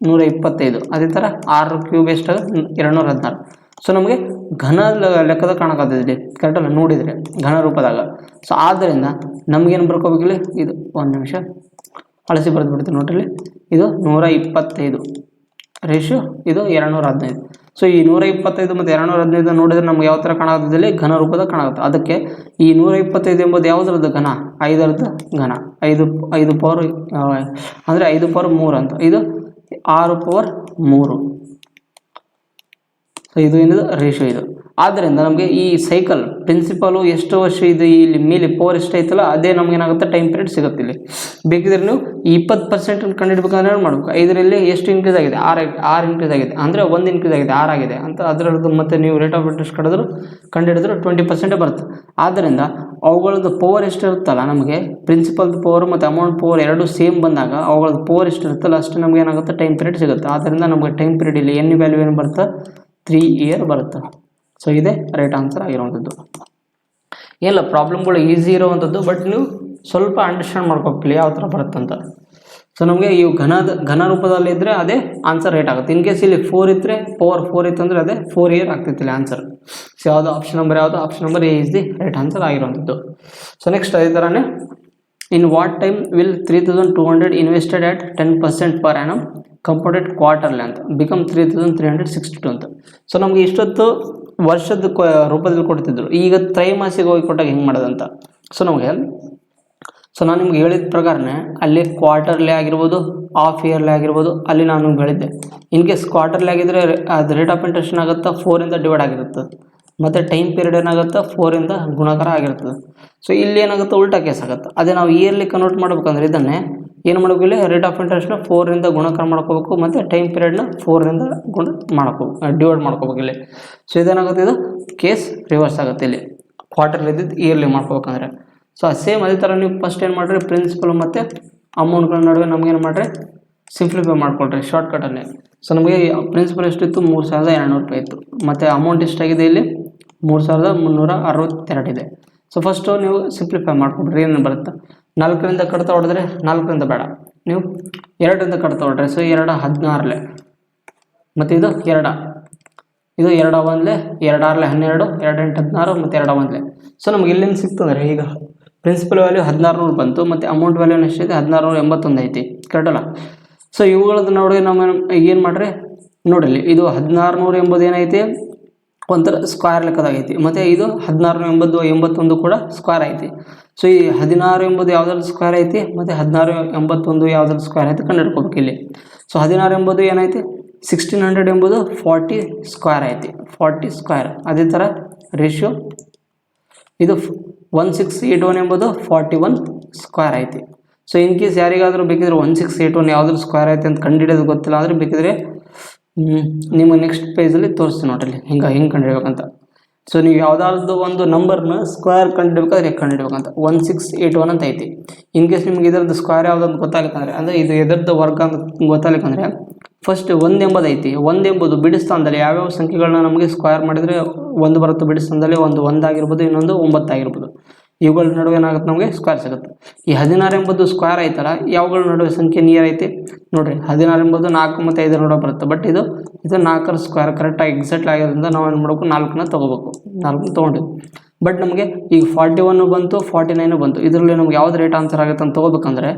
125 ಅದೇ ಥರ 6ರ ಕ್ಯೂಬ್ ಎಷ್ಟು 216. ಸೊ ನಮಗೆ ಘನ ಲೆಕ್ಕದ ಕಾಣಕತ್ತಿದ್ಲಿ ಕರೆಕ್ಟಲ್ಲ ನೋಡಿದರೆ ಘನ ರೂಪದಾಗ. ಸೊ ಆದ್ದರಿಂದ ನಮಗೇನು ಬರ್ಕೋಬೇಕಿಲ್ಲ ಇದು 1 ನಿಮಿಷ ಅಳಸಿ ಬರೆದು ಬಿಡ್ತೀವಿ ನೋಡ್ರಿ. ಇದು 125 ರೇಷಿಯೋ ಇದು 215. ಸೊ ಈ 125 ಮತ್ತು 215 ನೋಡಿದರೆ ನಮ್ಗೆ ಯಾವ ಥರ ಕಾಣಾಗುತ್ತದೆ, ಘನ ರೂಪದ ಕಾಣುತ್ತೆ. ಅದಕ್ಕೆ ಈ 125 ಎಂಬುದು ಯಾವುದ್ರದ್ದು ಘನ, 5ರದ್ದು ಘನ. 5 ಪವರ್ ಅಂದರೆ 5 ಪವರ್ 3 ಅಂತ, ಇದು 6 ಪವರ್ 3. ಸೊ ಇದು ಏನಿದೆ ರೇಷಿಯೋ ಇದು. ಆದ್ದರಿಂದ ನಮಗೆ ಈ ಸೈಕಲ್ ಪ್ರಿನ್ಸಿಪಲು ಎಷ್ಟು ವರ್ಷ ಇದೆ, ಇಲ್ಲಿ ಮೇಲೆ ಪವರ್ ಎಷ್ಟು ಐತಲ್ಲ ಅದೇ ನಮಗೇನಾಗುತ್ತೆ ಟೈಮ್ ಪೀರಿಯಡ್ ಸಿಗುತ್ತೆ. ಇಲ್ಲಿ ಬೇಕಿದ್ರೆ ನೀವು ಈ 20% ಕಂಡುಹಿಡ್ಬೇಕಂದ್ರೆ ಏನು ಮಾಡಬೇಕು, 5ರಲ್ಲಿ ಎಷ್ಟು ಇನ್ಕ್ರೀಸ್ ಆಗಿದೆ, 6 ಇನ್ಕ್ರೀಸ್ ಆಗಿದೆ, ಅಂದರೆ 1 ಇನ್ಕ್ರೀಸ್ ಆಗಿದೆ, 6 ಆಗಿದೆ ಅಂತ ಅದರದ್ದು. ಮತ್ತು ನೀವು ರೇಟ್ ಆಫ್ ಇಂಟ್ರೆಸ್ಟ್ ಕಂಡುಹಿಡಿದ್ರು 20% ಬರುತ್ತೆ. ಆದ್ದರಿಂದ ಅವುಗಳದ್ದು ಪವರ್ ಎಷ್ಟು ಇರುತ್ತಲ್ಲ, ನಮಗೆ ಪ್ರಿನ್ಸಿಪಲ್ದು ಪವರ್ ಮತ್ತು ಅಮೌಂಟ್ ಪವರ್ ಎರಡು ಸೇಮ್ ಬಂದಾಗ ಅವುಗಳದ್ದು ಪವರ್ ಎಷ್ಟು ಇರುತ್ತಲ್ಲ ಅಷ್ಟು ನಮಗೆ ಏನಾಗುತ್ತೆ ಟೈಮ್ ಪೀರಿಯಡ್ ಸಿಗುತ್ತೆ. ಆದ್ದರಿಂದ ನಮಗೆ ಟೈಮ್ ಪೀರಿಯಡ್ ಇಲ್ಲಿ ಎನ್ ವ್ಯಾಲ್ಯೂ ಏನು ಬರುತ್ತೆ, 3 ಇಯರ್ ಬರುತ್ತೆ. ಸೊ ಇದೇ ರೈಟ್ ಆನ್ಸರ್ ಆಗಿರುವಂಥದ್ದು. ಏನಿಲ್ಲ, ಪ್ರಾಬ್ಲಮ್ಗಳು ಈಸಿ ಇರುವಂಥದ್ದು, ಬಟ್ ನೀವು ಸ್ವಲ್ಪ ಅಂಡರ್ಸ್ಟ್ಯಾಂಡ್ ಮಾಡ್ಕೋಬೇಕಿಲ್ಲ ಯಾವ ಥರ ಬರುತ್ತಂತ. ಸೊ ನಮಗೆ ಈ ಘನ ರೂಪದಲ್ಲಿ ಇದ್ದರೆ ಅದೇ ಆನ್ಸರ್ ರೈಟ್ ಆಗುತ್ತೆ. ಇನ್ ಕೇಸ್ ಇಲ್ಲಿ 4 ಇದ್ದರೆ, ಪವರ್ 4 ಇತ್ತು ಅಂದರೆ ಅದೇ 4 ಇಯರ್ ಆಗ್ತೈತಿ ಇಲ್ಲಿ ಆನ್ಸರ್. ಸೊ ಯಾವುದು ಆಪ್ಷನ್ ನಂಬರ್, ಯಾವುದು option number A is the right answer ಆಗಿರುವಂಥದ್ದು. ಸೊ ನೆಕ್ಸ್ಟ್ ಅದೇ ಥರನೇ, in what time will 3200 invested at 10% per annum compounded quarterly ಅಂತ ಬಿಕಮ್ 3362 ಅಂತ. ಸೊ ನಮಗೆ ಇಷ್ಟೊತ್ತು ವರ್ಷದ ರೂಪದಲ್ಲಿ ಕೊಡ್ತಿದ್ರು, ಈಗ ತ್ರೈಮಾಸಿಕ ಹೋಗಿ ಕೊಟ್ಟಾಗ ಹೆಂಗೆ ಮಾಡೋದಂತ. ಸೊ ನಾನು ನಿಮ್ಗೆ ಹೇಳಿದ ಪ್ರಕಾರನೇ ಅಲ್ಲಿ ಕ್ವಾರ್ಟರ್ಲಿ ಆಗಿರ್ಬೋದು, ಹಾಫ್ ಇಯರ್ಲಿ ಆಗಿರ್ಬೋದು, ಅಲ್ಲಿ ನಾನು ನಿಮ್ಗೆ ಹೇಳಿದ್ದೆ. ಇನ್ ಕೇಸ್ ಕ್ವಾರ್ಟರ್ಲಿ ಆಗಿದ್ದರೆ ಅದು ರೇಟ್ ಆಫ್ ಇಂಟ್ರೆಸ್ಟ್ ಏನಾಗುತ್ತೆ 4ಇಂದ ಡಿವೈಡ್ ಆಗಿರುತ್ತೆ, ಮತ್ತು ಟೈಮ್ ಪೀರಿಯಡ್ ಏನಾಗುತ್ತೆ 4ಇಂದ ಗುಣಾಕಾರ ಆಗಿರ್ತದೆ. ಸೊ ಇಲ್ಲಿ ಏನಾಗುತ್ತೆ ಉಲ್ಟಾ ಕೇಸ್ ಆಗುತ್ತೆ. ಅದೇ ನಾವು ಇಯರ್ಲಿ ಕನ್ವರ್ಟ್ ಮಾಡ್ಬೇಕಂದ್ರೆ ಇದನ್ನೇ ಏನು ಮಾಡಬೇಕು, ಇಲ್ಲಿ ರೇಟ್ ಆಫ್ ಇಂಟ್ರೆಸ್ಟ್ನ 4ರಿಂದ ಗುಣಾಕಾರ ಮಾಡ್ಕೋಬೇಕು, ಮತ್ತು ಟೈಮ್ ಪೀರಿಯಡ್ನ 4ರಿಂದ ಡಿವೈಡ್ ಮಾಡ್ಕೋಬೇಕು ಇಲ್ಲಿ. ಸೊ ಇದೇನಾಗುತ್ತೆ, ಇದು ಕೇಸ್ ರಿವರ್ಸ್ ಆಗುತ್ತೆ. ಇಲ್ಲಿ ಕ್ವಾರ್ಟರ್ಲಿ ಇದ್ದಿದ್ದು ಇಯರ್ಲಿ ಮಾಡ್ಕೋಬೇಕಂದ್ರೆ. ಸೊ ಸೇಮ್ ಅದೇ ಥರ ನೀವು ಫಸ್ಟ್ ಏನು ಮಾಡಿರಿ, ಪ್ರಿನ್ಸಿಪಲ್ ಮತ್ತು ಅಮೌಂಟ್ಗಳ ನಡುವೆ ನಮಗೇನು ಮಾಡಿರಿ, ಸಿಂಪ್ಲಿಫೈ ಮಾಡ್ಕೊಳ್ರಿ ಶಾರ್ಟ್ಕಟಲ್ಲಿ. ಸೊ ನಮಗೆ ಪ್ರಿನ್ಸಿಪಲ್ ಎಷ್ಟಿತ್ತು, 3200 ರೂಪಾಯಿ ಇತ್ತು, ಮತ್ತು ಅಮೌಂಟ್ ಎಷ್ಟಾಗಿದೆ ಇಲ್ಲಿ 3362 ಇದೆ. ಸೊ ಫಸ್ಟು ನೀವು ಸಿಂಪ್ಲಿಫೈ ಮಾಡ್ಕೊಬಿಡ್ರಿ, ಏನೇನು ಬರುತ್ತೆ. 4ರಿಂದ ಕಡ್ತಾ ಹೊಡೆದ್ರೆ 4ರಿಂದ ಬೇಡ, ನೀವು 2ರಿಂದ ಕಡ್ತಾ ಹೊಡ್ರಿ. ಸೊ 2 16, ಮತ್ತು ಇದು 2 1 2 6 12, 2 8 16, ಮತ್ತು 2 1. ಸೊ ನಮ್ಗೆ ಇಲ್ಲೇನು ಸಿಗ್ತಂದ್ರೆ, ಈಗ ಪ್ರಿನ್ಸಿಪಲ್ ವ್ಯಾಲ್ಯೂ 1600 ಬಂತು, ಮತ್ತು ಅಮೌಂಟ್ ವ್ಯಾಲ್ಯೂ ಎಷ್ಟಿದೆ 1681 ಐತಿ, ಕರೆಕ್ಟಲ್ಲ. ಸೊ ಇವುಗಳದ್ದು ನೋಡಿ ನಾವು ಏನು ಮಾಡಿರಿ ನೋಡಿರಿ, ಇದು 1600 ಎಂಬುದು ಏನೈತಿ ಒಂಥರ ಸ್ಕ್ವೇರ್ ಲೆಕ್ಕದಾಗೈತಿ, ಮತ್ತು ಇದು 1681 ಕೂಡ ಸ್ಕ್ವೇರ್ ಐತಿ. ಸೊ ಈ 16 ಎಂಬುದು ಯಾವುದ್ರಲ್ಲಿ ಸ್ಕ್ವೇರ್ ಐತಿ, ಮತ್ತು 1681 ಯಾವುದ್ರಲ್ಲಿ ಸ್ಕ್ವೇರ್ ಐತಿ ಕಂಡುಹಿಡ್ಕೋಬೇಕು ಇಲ್ಲಿ. ಸೊ 16 ಎಂಬುದು ಏನೈತಿ 1600 ಎಂಬುದು 40 ಸ್ಕ್ವೇರ್ ಐತಿ, 40 ಸ್ಕ್ವೇರ್. ಅದೇ ಥರ ರೇಷಿಯೋ ಇದು 1681 ಎಂಬುದು 41 ಸ್ಕ್ವೇರ್ ಐತಿ. ಸೊ ಇನ್ ಕೇಸ್ ಯಾರಿಗಾದರೂ ಬೇಕಿದ್ರೆ 1681 ಯಾವುದ್ರ ಸ್ಕ್ವೇರ್ ಐತಿ ಅಂತ ಕಂಡುಹಿಡಿಯೋದು ಗೊತ್ತಿಲ್ಲ ಅಂದರೆ ಬೇಕಿದ್ರೆ ನಿಮಗೆ ನೆಕ್ಸ್ಟ್ ಪೇಜಲ್ಲಿ ತೋರಿಸ್ತೀನಿ ನೋಡ್ರಿ ಹೆಂಗೆ ಕಂಡುಹಿಡ್ಬೇಕಂತ. ಸೊ ನೀವು ಯಾವುದಾದ್ರು ಒಂದು ನಂಬರ್ನ ಸ್ಕ್ವೇರ್ ಕಂಡುಹಿಡ್ಬೇಕಾದ್ರೆ ಹೇಗೆ ಕಂಡುಹಿಡ್ಬೇಕಂತ 1681 ಅಂತ ಐತಿ. ಇನ್ ಕೇಸ್ ನಿಮ್ಗೆ ಇದರದ್ದು ಸ್ಕ್ವೇರ್ ಯಾವುದಂತ ಗೊತ್ತಾಗಬೇಕಂದ್ರೆ, ಅಂದರೆ ಇದು ಎದರದ್ದು ವರ್ಗ ಅಂತ ಗೊತ್ತಾಗಬೇಕಂದ್ರೆ ಫಸ್ಟ್ 1 ಎಂಬುದು ಐತಿ. 1 ಎಂಬುದು ಬಿಡಿಸ್ತಾನದಲ್ಲಿ ಯಾವ್ಯಾವ ಸಂಖ್ಯೆಗಳನ್ನ ನಮಗೆ ಸ್ಕ್ವೇರ್ ಮಾಡಿದರೆ 1 ಬರುತ್ತೆ, ಬಿಡಿಸ್ತಾನದಲ್ಲಿ ಒಂದು 1 ಆಗಿರ್ಬೋದು, ಇನ್ನೊಂದು 9 ಆಗಿರ್ಬೋದು. ಇವುಗಳ ನಡುವೆ ಏನಾಗುತ್ತೆ ನಮಗೆ ಸ್ಕ್ವೇರ್ ಸಿಗುತ್ತೆ. ಈ 16 ಎಂಬುದು ಸ್ಕ್ವೇರ್ ಐತಲ್ಲ, ಯಾವುಗಳ ನಡುವೆ ಸಂಖ್ಯೆ ನಿಯರ್ ಐತಿ ನೋಡಿರಿ. 16 ಎಂಬುದು 4 ಮತ್ತು 5 ನಡುವೆ ಬರುತ್ತೆ, ಬಟ್ ಇದು 4ರ ಸ್ಕ್ವೇರ್ ಕರೆಕ್ಟಾಗಿ ಎಕ್ಸಾಕ್ಟ್ಲಿ ಆಗಿರೋದ್ರಿಂದ ನಾವು ಏನು ಮಾಡಬೇಕು, 4ನ ತೊಗೋಬೇಕು. 4 ತೊಗೊಂಡಿವಿ. ಬಟ್ ನಮಗೆ ಈಗ 41 ಬಂತು, 49 ಬಂತು, ಇದರಲ್ಲಿ ನಮ್ಗೆ ಯಾವ್ದು ರೇಟ್ ಆನ್ಸರ್ ಆಗುತ್ತೆ ಅಂತ ತೊಗೋಬೇಕಂದ್ರೆ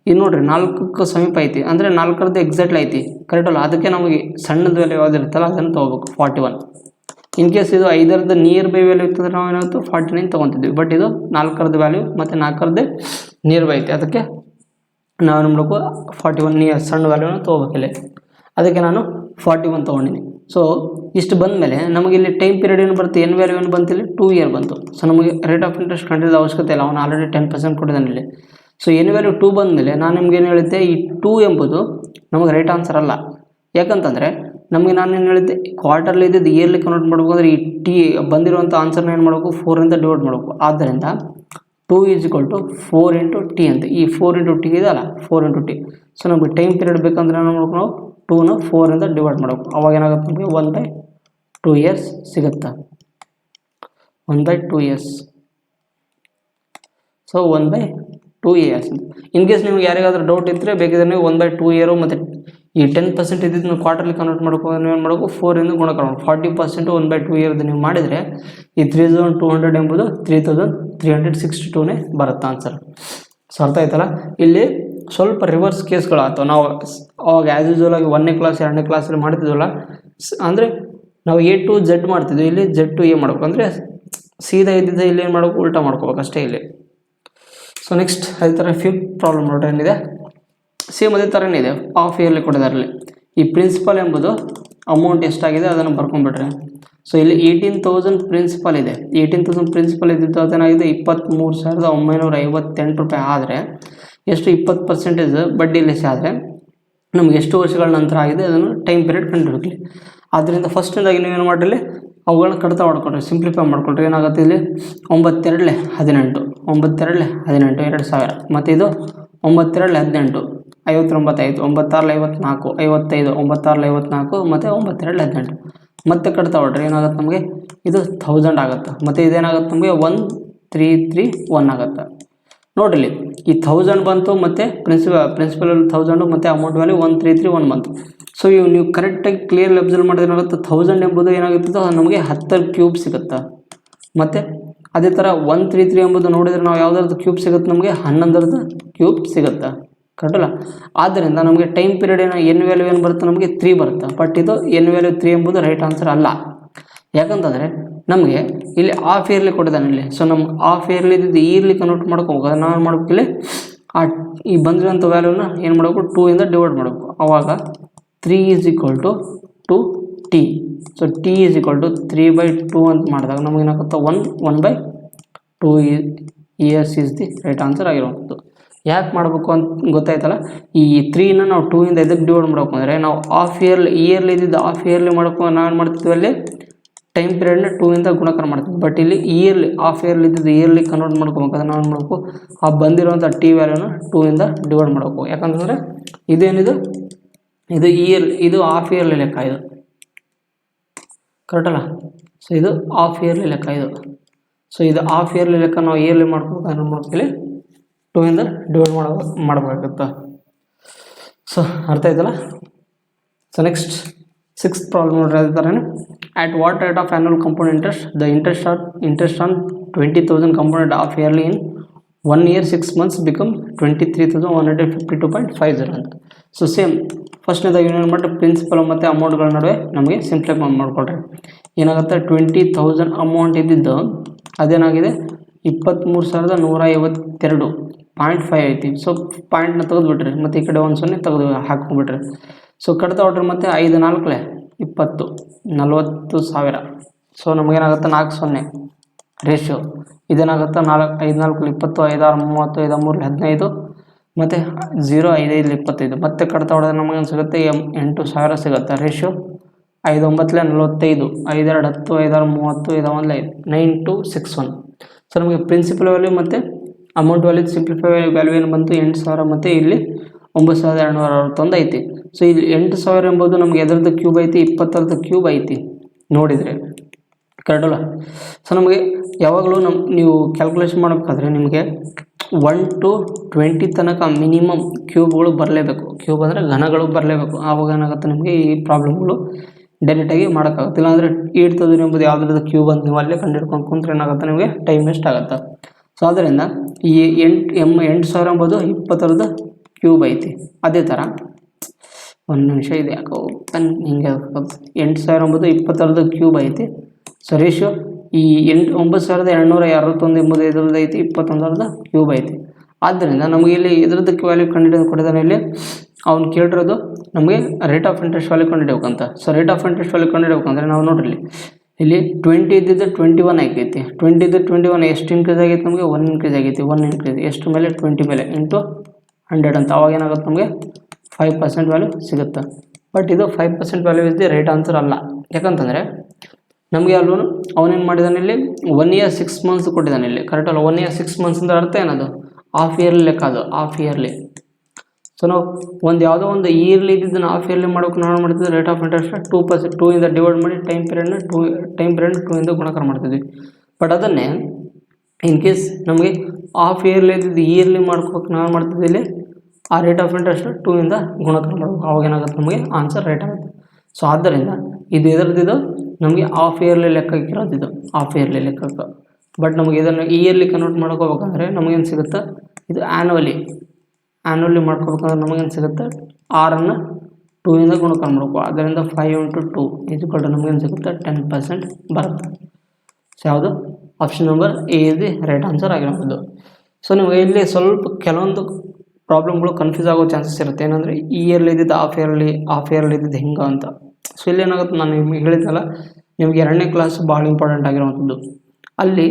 ಇದು ನೋಡಿರಿ 4ಕ್ಕೆ ಸಮೀಪ ಐತಿ, ಅಂದರೆ 4ರದ್ದು ಎಕ್ಸಾಕ್ಟ್ಲಿ ಐತಿ, ಕರೆಕ್ಟಲ್ಲ. ಅದಕ್ಕೆ ನಮಗೆ ಸಣ್ಣದ ವ್ಯಾಲ್ಯೂ ಯಾವ್ದು ಇರುತ್ತಲ್ಲ ಅದನ್ನು ತೊಗೋಬೇಕು 41. ಇನ್ ಕೇಸ್ ಇದು 5ರದ್ದು ನಿಯರ್ ಬೈ ವ್ಯಾಲ್ಯೂ ಇತ್ತಂದ್ರೆ ನಾವು ಏನಾಯ್ತು 49 ತೊಗೊತಿದ್ವಿ. ಬಟ್ ಇದು 4ರದ್ದು ವ್ಯಾಲ್ಯೂ ಮತ್ತು 4ರದ್ದು ನಿಯರ್ ಬೈ ಐತಿ, ಅದಕ್ಕೆ ನಾವು ಏನು ಮಾಡಬೇಕು 41 ನಿಯರ್ ಸಣ್ಣ ವ್ಯಾಲ್ಯೂನ ತೊಗೋಬೇಕಿಲ್ಲ. ಅದಕ್ಕೆ ನಾನು 41 ತೊಗೊಂಡಿನಿ. ಸೊ ಇಷ್ಟು ಬಂದ ಮೇಲೆ ನಮಗೆ ಇಲ್ಲಿ ಟೈಮ್ ಪೀರಿಯಡ್ ಏನು ಬರುತ್ತೆ, ಎನ್ ವ್ಯಾಲ್ಯೂ ಏನು ಬಂತು, ಇಲ್ಲಿ 2 ಇಯರ್ ಬಂತು. ಸೊ ನಮಗೆ ರೇಟ್ ಆಫ್ ಇಂಟ್ರೆಸ್ಟ್ ಕಂಡಿದ್ದ ಅವಶ್ಯಕತೆ ಇಲ್ಲ, ಅವನು ಆಲ್ರೆಡಿ 10% ಕೊಟ್ಟಿದ್ದಾನೆ ಇಲ್ಲಿ. ಸೊ ಎನ್ ವ್ಯಾಲ್ಯೂ 2 ಬಂದ ಮೇಲೆ ನಾನು ನಿಮ್ಗೆ ಏನು ಹೇಳಿದ್ದೆ, ಈ 2 ಎಂಬುದು ನಮಗೆ ರೈಟ್ ಆನ್ಸರ್ ಅಲ್ಲ. ಯಾಕಂತಂದರೆ ನಮಗೆ ನಾನು ಏನು ಹೇಳಿದ್ದೆ, ಕ್ವಾರ್ಟರ್ಲಿ ಇದ್ದಿದ್ದು ಇಯರ್ಲಿ ಕನ್ವರ್ಟ್ ಮಾಡಬೇಕಂದ್ರೆ ಈ ಟಿ ಬಂದಿರುವಂಥ ಆನ್ಸರ್ನ ಏನು ಮಾಡಬೇಕು 4ರಿಂದ ಡಿವೈಡ್ ಮಾಡಬೇಕು. ಆದ್ದರಿಂದ 2 = 4 × t ಅಂತ. ಈ 4 × t ಇದೆಯಲ್ಲ 4 × t. ಸೊ ನಮಗೆ ಟೈಮ್ ಪೀರಿಯಡ್ ಬೇಕಂದ್ರೆ ಏನು ಮಾಡಬೇಕು, ನಾವು 2ನ 4ರಿಂದ ಡಿವೈಡ್ ಮಾಡಬೇಕು. ಅವಾಗ ಏನಾಗುತ್ತೆ ನಮಗೆ 1/2 ಇಯರ್ಸ್ ಸಿಗುತ್ತೆ. 1/2 years. So 1/2 years. In case ನಿಮ್ಗೆ ಯಾರಿಗಾದ್ರೂ ಡೌಟ್ ಇದ್ದರೆ ಬೇಕಿದ್ರೆ ನೀವು 1/2 ಇಯರು ಮತ್ತು ಈ 10% ಇದ್ದಿದ್ದು ಕ್ವಾರ್ಟರ್ಲಿ ಕನ್ವರ್ಟ್ ಮಾಡಬೇಕು. ನೀವು ಏನು ಮಾಡಬೇಕು 4ರಿಂದ ಗುಣಾಕಾರ 40% 1/2 ಇಯರ್ದು ನೀವು ಮಾಡಿದರೆ ಈ 3200 ಎಂಬುದು 3362ನೇ ಬರುತ್ತೆ ಆನ್ಸರ್. ಸೊ ಅರ್ಥ ಆಯ್ತಲ್ಲ. ಇಲ್ಲಿ ಸ್ವಲ್ಪ ರಿವರ್ಸ್ ಕೇಸ್ಗಳು ಆಗ್ತವೆ. ನಾವು ಅವಾಗ ಆ್ಯಸ್ ಯೂಸ್ವಲ್ ಆಗಿ 1ನೇ ಕ್ಲಾಸ್ 2ನೇ ಕ್ಲಾಸಲ್ಲಿ ಮಾಡ್ತಿದ್ವಲ್ಲ, ಅಂದರೆ ನಾವು A to Z ಮಾಡ್ತಿದ್ವಿ, ಇಲ್ಲಿ Z to A ಮಾಡ್ಬೇಕು. ಅಂದರೆ ಸೀದಾ ಇದ್ದಿದ್ದ ಇಲ್ಲಿ ಏನು ಮಾಡ್ಬೇಕು, ಉಲ್ಟಾ ಮಾಡ್ಕೋಬೇಕು ಅಷ್ಟೇ ಇಲ್ಲಿ. ಸೊ ನೆಕ್ಸ್ಟ್ ಅದೇ ಥರ ಫಿಫ್ತ್ ಪ್ರಾಬ್ಲಮ್ ನೋಡ್ರಿ ಏನಿದೆ, ಸೇಮ್ ಅದೇ ಥರನೇ ಇದೆ, ಹಾಫ್ ಇಯರ್ಲಿ ಕೊಟ್ಟಿದ್ದಾರಲ್ಲಿ. ಈ ಪ್ರಿನ್ಸಿಪಲ್ ಎಂಬುದು ಅಮೌಂಟ್ ಎಷ್ಟಾಗಿದೆ ಅದನ್ನು ಬರ್ಕೊಂಡ್ಬಿಟ್ರೆ. ಸೊ ಇಲ್ಲಿ 18,000 ಪ್ರಿನ್ಸಿಪಲ್ ಇದೆ. 18,000 ಪ್ರಿನ್ಸಿಪಲ್ ಇದ್ದಿದ್ದು ಅದೇನಾಗಿದೆ 23,958 ರೂಪಾಯಿ. ಆದರೆ ಎಷ್ಟು 20% ಬಡ್ಡಿ ಲೆಸ್ ಆದರೆ ನಮ್ಗೆ ಎಷ್ಟು ವರ್ಷಗಳ ನಂತರ ಆಗಿದೆ ಅದನ್ನು ಟೈಮ್ ಪೀರಿಯಡ್ ಕಂಡುಹಿಡಲಿ. ಆದ್ದರಿಂದ ಫಸ್ಟ್ನೇದಾಗಿ ನೀವೇನು ಮಾಡಿರಲಿ, ಅವುಗಳನ್ನ ಕಡಿತ ಮಾಡ್ಕೊಳ್ರಿ, ಸಿಂಪ್ಲಿಫೈ ಮಾಡ್ಕೊಳ್ರಿ. ಏನಾಗುತ್ತೆ ಇಲ್ಲಿ 9 2 18, 9 2 18 2000, ಮತ್ತು ಇದು 9 2 18 59, 9 6 54 55, 9 6 54 ಮತ್ತು 9 2 18 ಮತ್ತೆ ಕಟ್ತಾ ಹೊಡ್ರಿ. ಏನಾಗುತ್ತೆ ನಮಗೆ ಇದು 1000 ಆಗುತ್ತೆ. ಮತ್ತು ಇದೇನಾಗುತ್ತೆ ನಮಗೆ 1331 ಆಗುತ್ತೆ. ನೋಡಿರಿ ಈ 1000 ಬಂತು, ಮತ್ತು ಪ್ರಿನ್ಸಿಪಲ್ 1000 ಮತ್ತು ಅಮೌಂಟ್ ವ್ಯಾಲ್ಯೂ 1331 ಬಂತು. ಸೊ ಇವು ನೀವು ಕರೆಕ್ಟಾಗಿ ಕ್ಲಿಯರ್ಲಿ ಅಬ್ಸರ್ವ್ ಮಾಡಿದ್ರೆ ಏನಾಗುತ್ತೆ, 1000 ಎಂಬುದು ಏನಾಗುತ್ತೋ ನಮಗೆ 10 ಕ್ಯೂಬ್ ಸಿಗುತ್ತೆ. ಮತ್ತು ಅದೇ ಥರ 133 ಎಂಬುದು ನೋಡಿದರೆ ನಾವು ಯಾವುದಾದ್ರು ಕ್ಯೂಬ್ ಸಿಗುತ್ತೆ, ನಮಗೆ 11 ಕ್ಯೂಬ್ ಸಿಗುತ್ತೆ. ಕರೆಕ್ಟಲ್ಲ? ಆದ್ದರಿಂದ ನಮಗೆ ಟೈಮ್ ಪೀರಿಯಡ್ ಎನ್ ವ್ಯಾಲ್ಯೂ ಏನು ಬರುತ್ತೆ, ನಮಗೆ 3 ಬರುತ್ತೆ. ಬಟ್ ಇದು ಎನ್ ವ್ಯಾಲ್ಯೂ 3 ಎಂಬುದು ರೈಟ್ ಆನ್ಸರ್ ಅಲ್ಲ. ಯಾಕಂತಂದರೆ ನಮಗೆ ಇಲ್ಲಿ ಹಾಫ್ ಇಯರ್ಲಿ ಕೊಟ್ಟಿದ್ದಾನೆ ಇಲ್ಲಿ. ಸೊ ನಮ್ಮ ಹಾಫ್ ಇಯರ್ಲಿ ಇದ್ದಿದ್ದು ಇಯರ್ಲಿ ಕನ್ವರ್ಟ್ ಮಾಡ್ಕೋಬೇಕು. ನಾವು ಏನು ಮಾಡ್ಬೇಕು, ಇಲ್ಲಿ ಈ ಬಂದಿರೋಂಥ ವ್ಯಾಲ್ಯೂನ ಏನು ಮಾಡಬೇಕು, 2 ಇಂದ ಡಿವೈಡ್ ಮಾಡಬೇಕು. ಆವಾಗ 3 = 2t. ಸೊ t = 3/2 ಅಂತ ಮಾಡಿದಾಗ ನಮಗೇನಾಗುತ್ತೆ 1/2 years is the right answer ಆಗಿರುವಂಥದ್ದು. ಯಾಕೆ ಮಾಡಬೇಕು ಅಂತ ಗೊತ್ತಾಯ್ತಲ್ಲ. ಈ 3ನ ನಾವು 2 ಇಂದ ಎದಕ್ಕೆ ಡಿವೈಡ್ ಮಾಡಬೇಕು ಅಂದರೆ, ನಾವು ಇಯರ್ಲಿ ಇದ್ದಿದ್ದು ಹಾಫ್ ಇಯರ್ಲಿ ನಾವು ಮಾಡ್ತಿದ್ವಿ ಅಲ್ಲಿ ಟೈಮ್ ಪೀರಿಯಡ್ನ 2 ಇಂದ ಗುಣಾಕಾರ ಮಾಡ್ತೀವಿ. ಬಟ್ ಇಲ್ಲಿ ಇಯರ್ಲಿ ಹಾಫ್ ಇಯರ್ಲಿ ಇದ್ದಿದ್ದು ಇಯರ್ಲಿ ಕನ್ವರ್ಟ್ ಮಾಡ್ಕೋಬೇಕಾದ್ರೆ ನಾವು ಏನು ಮಾಡಬೇಕು, ಆ ಬಂದಿರುವಂಥ ಟಿ ವ್ಯಾಲ್ಯೂನ 2 ಇಂದ ಡಿವೈಡ್ ಮಾಡಬೇಕು. ಯಾಕಂತಂದರೆ ಇದೇನಿದು, ಇದು ಇದು ಹಾಫ್ ಇಯರ್ಲಿ ಲೆಕ್ಕ, ಇದು ಕರೆಕ್ಟಲ್ಲ? ಸೊ ಇದು ಹಾಫ್ ಇಯರ್ಲಿ ಲೆಕ್ಕ ಇದು. ಸೊ ಇದು ಹಾಫ್ ಇಯರ್ಲಿ ಲೆಕ್ಕ ನಾವು ಇಯರ್ಲಿ ಮಾಡ್ಕೋಬೇಕಾದ್ರೆ ನಮ್ಮ ಇಲ್ಲಿ 2 ಇಂದ ಡಿವೈಡ್ ಮಾಡಬೇಕಾಗುತ್ತೆ. ಸೊ ಅರ್ಥ ಆಯ್ತಲ್ಲ? ಸೊ ನೆಕ್ಸ್ಟ್ 6th ಪ್ರಾಬ್ಲಮ್ ನೋಡ್ರಿ ಅದೇ ಥರನೇ. At what rate of annual compound interest the interest on 20,000 compounded half yearly in 1 year 6 months become 23,152.50 ಅಂತ. ಸೊ ಸೇಮ್ ಫಸ್ಟ್ನೇದಾಗಿ ಏನು ಮಾಡಿ ಪ್ರಿನ್ಸಿಪಲ್ ಮತ್ತು ಅಮೌಂಟ್ಗಳ ನಡುವೆ ನಮಗೆ ಸಿಂಪ್ಲಿಫೈ ಮಾಡಿಕೊಡ್ರಿ. ಏನಾಗುತ್ತೆ, 20,000 ಅಮೌಂಟ್ ಇದ್ದಿದ್ದು ಅದೇನಾಗಿದೆ 23,152.5 ಐತಿ. ಸೊ ಪಾಯಿಂಟ್ನ ತೆಗೆದುಬಿಟ್ರಿ, ಮತ್ತು ಈ ಕಡೆ 1 0 ತೆಗೆದು ಹಾಕೊಂಡ್ಬಿಟ್ರಿ. ಸೊ ಕಡ್ತಾ ಹೊಡ್ರಿ, ಮತ್ತು 5 4 20 40,000. So ನಮಗೇನಾಗುತ್ತೆ 4 0 ratio. ಇದೇನಾಗುತ್ತೆ 5 4 20, 5 6 30, 5 3 15, ಮತ್ತು 0 5 5 25. ಮತ್ತೆ ಕಡ್ತಾ ಹೊಡೆದ್ರೆ ನಮಗೇನು ಸಿಗುತ್ತೆ 8,000 ಸಿಗುತ್ತೆ. ರೇಷಿಯೋ 5 9 45, 5 2 10, 5 6 30, 5 1 5 9261. ಸೊ ನಮಗೆ ಪ್ರಿನ್ಸಿಪಲ್ ವ್ಯಾಲ್ಯೂ ಮತ್ತು ಅಮೌಂಟ್ ವ್ಯಾಲ್ಯೂ ಸಿಂಪ್ಲಿಫೈ ವ್ಯಾಲ್ಯೂ ಏನು ಬಂತು 8,000, ಮತ್ತು ಇಲ್ಲಿ 9,261 ಐತಿ. ಸೊ ಇಲ್ಲಿ 8,000 ಎಂಬುದು ನಮಗೆ ಎದರದ್ದು ಕ್ಯೂಬ್ ಐತಿ, 20ರ ಕ್ಯೂಬ್ ಐತಿ ನೋಡಿದರೆ, ಕರೆಕ್ಟಲ್ಲ? ಸೊ ನಮಗೆ ಯಾವಾಗಲೂ ನೀವು ಕ್ಯಾಲ್ಕುಲೇಷನ್ ಮಾಡಬೇಕಾದ್ರೆ ನಿಮಗೆ 1 to 20 ತನಕ ಮಿನಿಮಮ್ ಕ್ಯೂಬ್ಗಳು ಬರಲೇಬೇಕು. ಕ್ಯೂಬ್ ಅಂದರೆ ಘನಗಳು ಬರಲೇಬೇಕು. ಆವಾಗ ಏನಾಗುತ್ತೆ, ನಿಮಗೆ ಈ ಪ್ರಾಬ್ಲಮ್ಗಳು ಡೈರೆಕ್ಟಾಗಿ ಮಾಡೋಕ್ಕಾಗುತ್ತೆ. ಇಲ್ಲಾಂದರೆ 8,000 ಎಂಬುದು ಯಾವುದ್ರದ್ದು ಕ್ಯೂಬ್ ಅಂತ ನೀವು ಅಲ್ಲೇ ಕಂಡುಹಿಡ್ಕೊಂಡು ಕುಂತ್ರೆ ಏನಾಗುತ್ತೆ, ನಿಮಗೆ ಟೈಮ್ ವೇಸ್ಟ್ ಆಗುತ್ತೆ. ಸೊ ಆದ್ದರಿಂದ ಈ 8,000 ಎಂಬುದು 20ರ ಕ್ಯೂಬ್ ಐತಿ. ಅದೇ ಥರ 1 ನಿಮಿಷ ಇದೆ ಯಾಕೋ ಹಿಂಗೆ 8,000 ಎಂಬುದು 20ರ ಕ್ಯೂಬ್ ಐತಿ. ಸೊ ರೇಷಿಯೋ ಈ 9,261 ಎಂಬುದು ಇದರದ್ದು ಐತಿ, 21ರ ಕ್ಯೂಬ್ ಐತಿ. ಆದ್ದರಿಂದ ನಮಗೆ ಇಲ್ಲಿ ಇದರದ್ದು ವ್ಯಾಲ್ಯೂ ಕೊಟ್ಟಿದ್ದಾನೆ. ಇಲ್ಲಿ ಅವ್ನು ಕೇಳಿರೋದು ನಮಗೆ ರೇಟ್ ಆಫ್ ಇಂಟ್ರೆಸ್ಟ್ ವ್ಯಾಲ್ಯೂ ಕಂಡುಹಿಡಬೇಕಂತ. So rate of interest value ಕಂಡುಹಿಡಬೇಕಂದ್ರೆ ನಾವು ನೋಡ್ರಿ ಇಲ್ಲಿ 20 ಇದ್ದಿದ್ದು 21 ಆಗೈತಿ. 20 ಇದ್ದು 21 ಎಷ್ಟು ಇನ್ಕ್ರೀಸ್ ಆಗೈತಿ, ನಮಗೆ 1 ಇನ್ಕ್ರೀಸ್ ಆಗೈತಿ. 1 ಇನ್ಕ್ರೀಸ್ ಎಷ್ಟು ಮೇಲೆ 20 ಮೇಲೆ ಇಂಟು 100 ಅಂತ. ಅವಾಗ ಏನಾಗುತ್ತೆ, ನಮಗೆ 5% ವ್ಯಾಲ್ಯೂ ಸಿಗುತ್ತೆ. ಬಟ್ ಇದು 5% value is the right answer ಅಲ್ಲ. ಯಾಕಂತಂದರೆ ನಮಗೆ ಅಲ್ಲೂ ಅವನೇನು ಮಾಡಿದಾನೆ, ಇಲ್ಲಿ 1 year 6 months ಕೊಟ್ಟಿದ್ದಾನೆ ಇಲ್ಲಿ, ಕರೆಕ್ಟ್ ಅಲ್ಲ? 1 year 6 months ಅಂದರೆ ಅರ್ಥ ಏನದು, ಹಾಫ್ ಇಯರ್ಲಿ ಲೆಕ್ಕ ಅದು, ಹಾಫ್ ಇಯರ್ಲಿ. ಸೊ ನಾವು ಯಾವುದೋ ಒಂದು ಇಯರ್ಲಿ ಇದ್ದಿದ್ದನ್ನು ಹಾಫ್ ಇಯರ್ಲಿ ಮಾಡೋಕೆ ನಾವು ಮಾಡ್ತಿದ್ವಿ ರೇಟ್ ಆಫ್ ಇಂಟ್ರೆಸ್ಟ್ 2%, 2 ಇಂದ ಡಿವೈಡ್ ಮಾಡಿ ಟೈಮ್ ಪೀರಿಯಡ್ನ 2 ಇಂದ ಗುಣಾಕಾರ ಮಾಡ್ತಿದ್ವಿ. ಬಟ್ ಅದನ್ನೇ ಇನ್ ಕೇಸ್ ನಮಗೆ ಹಾಫ್ ಇಯರ್ಲಿ ಇದ್ದಿದ್ದು ಇಯರ್ಲಿ ಮಾಡ್ಕೋಬೇಕು ನಾವು ಮಾಡ್ತಿದ್ವಿ, ಇಲ್ಲಿ ಆ ರೇಟ್ ಆಫ್ ಇಂಟ್ರೆಸ್ಟ್ 2 ಇಂದ ಗುಣಾಕಾರ ಮಾಡಬೇಕು. ಆವಾಗ ಏನಾಗುತ್ತೆ, ನಮಗೆ ಆನ್ಸರ್ ರೈಟ್ ಆಗುತ್ತೆ. ಸೊ ಆದ್ದರಿಂದ ಇದು ಎದರದಿದ್ದು ನಮಗೆ ಹಾಫ್ ಇಯರ್ಲಿ ಲೆಕ್ಕ ಇರೋದಿದ್ದು, ಹಾಫ್ ಇಯರ್ಲಿ ಲೆಕ್ಕಕ್ಕೆ. ಬಟ್ ನಮಗೆ ಇದನ್ನು ಇಯರ್ಲಿ ಕನ್ವರ್ಟ್ ಮಾಡ್ಕೋಬೇಕಂದ್ರೆ ನಮಗೇನು ಸಿಗುತ್ತೆ, ಇದು ಆ್ಯನ್ಯುವಲಿ ಮಾಡ್ಕೋಬೇಕಂದ್ರೆ ನಮಗೇನು ಸಿಗುತ್ತೆ, 6ಅನ್ನು 2 ಇಂದ ಗುಣಕಾರ ಮಾಡಬೇಕು. ಆದ್ದರಿಂದ 5 × 2 = ನಮಗೆ ಏನು ಸಿಗುತ್ತೆ 10% ಬರುತ್ತೆ. ಸೊ ಯಾವುದು option number A is the right answer ಆಗಿರೋದು. ಸೊ ನೀವು ಇಲ್ಲಿ ಸ್ವಲ್ಪ ಕೆಲವೊಂದು ಪ್ರಾಬ್ಲಮ್ಗಳು ಕನ್ಫ್ಯೂಸ್ ಆಗೋ ಚಾನ್ಸಸ್ ಇರುತ್ತೆ. ಏನಂದರೆ ಇಯರ್ಲಿ ಇದ್ದಿದ್ದು ಹಾಫ್ ಇಯರ್ಲಿ ಇದ್ದಿದ್ದು ಹೆಂಗೆ ಅಂತ. ಸೊ ಇಲ್ಲಿ ಏನಾಗುತ್ತೆ, ನಾನು ನಿಮಗೆ ಹೇಳಿದ್ನಲ್ಲ, ನಿಮಗೆ 2ನೇ ಕ್ಲಾಸ್ ಭಾಳ ಇಂಪಾರ್ಟೆಂಟ್ ಆಗಿರುವಂಥದ್ದು. ಅಲ್ಲಿ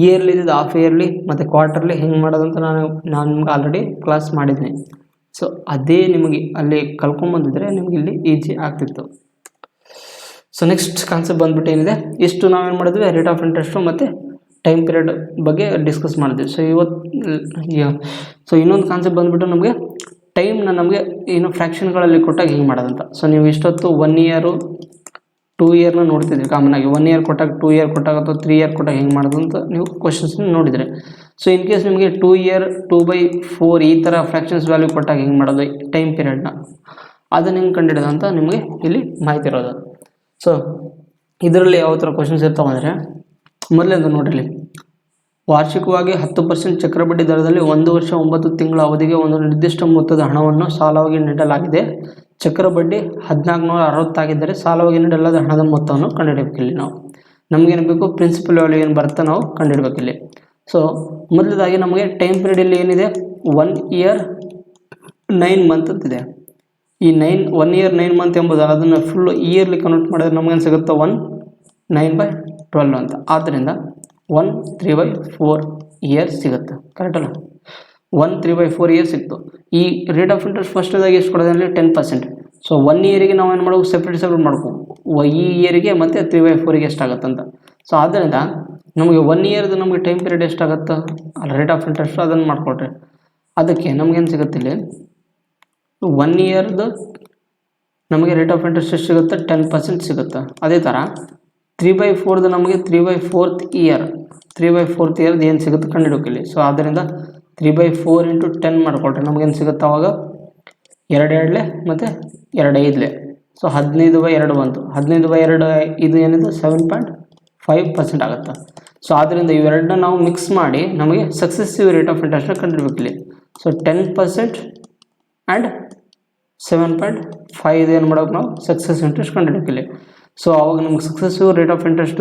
ಇಯರ್ಲಿ ಇದ್ದಿದ್ದು ಹಾಫ್ ಇಯರ್ಲಿ ಮತ್ತು ಕ್ವಾರ್ಟರ್ಲಿ ಹೆಂಗೆ ಮಾಡೋದಂತ ನಾನು ನಿಮ್ಗೆ ಆಲ್ರೆಡಿ ಕ್ಲಾಸ್ ಮಾಡಿದ್ದೀನಿ. ಸೊ ಅದೇ ನಿಮಗೆ ಅಲ್ಲಿ ಕಲ್ಕೊಂಬಂದಿದ್ರೆ ನಿಮಗೆ ಇಲ್ಲಿ ಈಜಿ ಆಗ್ತಿತ್ತು. ಸೊ ನೆಕ್ಸ್ಟ್ ಕಾನ್ಸೆಪ್ಟ್ ಬಂದ್ಬಿಟ್ಟು ಏನಿದೆ, ಇಷ್ಟು ನಾವೇನು ಮಾಡಿದ್ವಿ, ರೇಟ್ ಆಫ್ ಇಂಟ್ರೆಸ್ಟು ಮತ್ತು ಟೈಮ್ ಪೀರಿಯಡ್ ಬಗ್ಗೆ ಡಿಸ್ಕಸ್ ಮಾಡಿದ್ವಿ. ಸೊ ಇನ್ನೊಂದು ಕಾನ್ಸೆಪ್ಟ್ ಬಂದುಬಿಟ್ಟು ನಮಗೆ ಟೈಮ್ನ ನಮಗೆ ಏನು ಫ್ರ್ಯಾಕ್ಷನ್ಗಳಲ್ಲಿ ಕೊಟ್ಟಾಗ ಹಿಂಗೆ ಮಾಡೋದಂತ. ಸೊ ನೀವು ಇಷ್ಟೊತ್ತು 1 ಇಯರು 2 ಇಯರ್ನ ನೋಡ್ತಿದ್ರಿ ಕಾಮನ್ ಆಗಿ. 1 ಇಯರ್ ಕೊಟ್ಟಾಗ 2 ಇಯರ್ ಕೊಟ್ಟಾಗ ಅಥವಾ 3 ಇಯರ್ ಕೊಟ್ಟಾಗ ಹೆಂಗೆ ಮಾಡೋದು ಅಂತ ನೀವು ಕ್ವಶನ್ಸ್ನ ನೋಡಿದರೆ. ಸೊ ಇನ್ ಕೇಸ್ ನಿಮಗೆ 2 ಇಯರ್ 2/4 ಈ ಥರ ಫ್ರ್ಯಾಕ್ಷನ್ಸ್ ವ್ಯಾಲ್ಯೂ ಕೊಟ್ಟಾಗ ಹೆಂಗೆ ಮಾಡೋದು ಟೈಮ್ ಪೀರಿಯಡ್ನ, ಅದನ್ನು ಹೆಂಗೆ ಕಂಡುಹಿಡಿಯೋದು ಅಂತ ನಿಮಗೆ ಇಲ್ಲಿ ಮಾಹಿತಿ ಇರೋದು. ಸೊ ಇದರಲ್ಲಿ ಯಾವ ಥರ ಕ್ವಶನ್ಸ್ ಇರ್ತಾವೆ ಅಂದರೆ, ಮೊದಲೇದು ನೋಡಿರಿ, ವಾರ್ಷಿಕವಾಗಿ 10% ಚಕ್ರಬಡ್ಡಿ ದರದಲ್ಲಿ 1 ವರ್ಷ 9 ತಿಂಗಳ ಅವಧಿಗೆ ಒಂದು ನಿರ್ದಿಷ್ಟ ಮೊತ್ತದ ಹಣವನ್ನು ಸಾಲವಾಗಿ ನೀಡಲಾಗಿದೆ. ಚಕ್ರಬಡ್ಡಿ 1460 ಆಗಿದ್ದರೆ ಸಾಲವಾಗಿ ನೀಡಲಾದ ಹಣದ ಮೊತ್ತವನ್ನು ಕಂಡುಹಿಡಬೇಕಿಲ್ಲಿ. ನಮಗೇನು ಬೇಕು, ಪ್ರಿನ್ಸಿಪಲ್ ವ್ಯಾಲ್ಯೂ ಏನು ಬರುತ್ತೆ ನಾವು ಕಂಡುಹಿಡಬೇಕಿಲ್ಲಿ. ಸೊ ಮೊದಲದಾಗಿ ನಮಗೆ ಟೈಮ್ ಪೀರಿಯಡಲ್ಲಿ ಏನಿದೆ, 1 ಇಯರ್ 9 ಮಂತ್ ಅಂತಿದೆ. ಈ 1 ಇಯರ್ 9 ಮಂತ್ ಎಂಬುದಲ್ಲ, ಅದನ್ನು ಫುಲ್ ಇಯರ್ಲಿ ಕನ್ವರ್ಟ್ ಮಾಡಿದ್ರೆ ನಮಗೇನು ಸಿಗುತ್ತೆ, 1 9/12 ಅಂತ. ಆದ್ದರಿಂದ 1 3/4 ಇಯರ್ಸ್ ಸಿಗುತ್ತೆ. ಕರೆಕ್ಟ್ ಅಲ್ಲ? 1 3/4 ಇಯರ್ಸ್ ಸಿಕ್ತು. ಈ ರೇಟ್ ಆಫ್ ಇಂಟ್ರೆಸ್ಟ್ ಫಸ್ಟ್ದಾಗಿ ಎಷ್ಟು ಕೊಡೋದಂದರೆ 10%. ಸೊ 1 ಇಯರಿಗೆ ನಾವು ಏನು ಮಾಡಬೇಕು, ಸೆಪ್ರೇಟ್ ಮಾಡ್ಬೇಕು, ಈ ಇಯರಿಗೆ ಮತ್ತು 3/4ಗೆ ಎಷ್ಟಾಗುತ್ತಂತ. ಸೊ ಆದ್ದರಿಂದ ನಮಗೆ 1 ಇಯರ್ದು ನಮಗೆ ಟೈಮ್ ಪೀರಿಯಡ್ ಎಷ್ಟಾಗುತ್ತೆ ರೇಟ್ ಆಫ್ ಇಂಟ್ರೆಸ್ಟ್, ಅದನ್ನು ಮಾಡಿಕೊಟ್ರೆ ಅದಕ್ಕೆ ನಮಗೇನು ಸಿಗುತ್ತೆ, ಇಲ್ಲಿ 1 ಇಯರ್ದು ನಮಗೆ ರೇಟ್ ಆಫ್ ಇಂಟ್ರೆಸ್ಟ್ ಎಷ್ಟು ಸಿಗುತ್ತೆ, 10% ಸಿಗುತ್ತೆ. ಅದೇ ಥರ 3/4ದು ನಮಗೆ 3/4th ಇಯರ್ದು ಏನು ಸಿಗುತ್ತೆ ಕಂಡುಹಿಡೋಕಿಲ್ಲಿ. ಸೊ ಆದ್ದರಿಂದ 3/4 × 10 ಮಾಡಿಕೊಟ್ರೆ ನಮಗೇನು ಸಿಗುತ್ತೆ, ಅವಾಗ 2 2 ಮತ್ತು 2 5. ಸೊ 15/2 ಬಂತು. 15/2 ಇದು ಏನಿದೆ 7.5% ಆಗುತ್ತೆ. ಸೊ ಆದ್ದರಿಂದ ಇವೆರಡನ್ನ ನಾವು ಮಿಕ್ಸ್ ಮಾಡಿ ನಮಗೆ ಸಕ್ಸೆಸಿವ್ ರೇಟ್ ಆಫ್ ಇಂಟ್ರೆಸ್ಟ್ನ ಕಂಡುಹಿಡಬೇಕಿಲ್ಲಿ. ಸೊ 10% ಆ್ಯಂಡ್ 7.5 ಏನು ಮಾಡೋಕೆ ನಾವು ಸಕ್ಸೆಸಿವ್ ಇಂಟ್ರೆಸ್ಟ್ ಕಂಡುಹಿಡಬೇಕಿಲ್ಲಿ. ಸೊ ಅವಾಗ ನಮ್ಗೆ ಸಕ್ಸೆಸಿವ್ ರೇಟ್ ಆಫ್ ಇಂಟ್ರೆಸ್ಟ್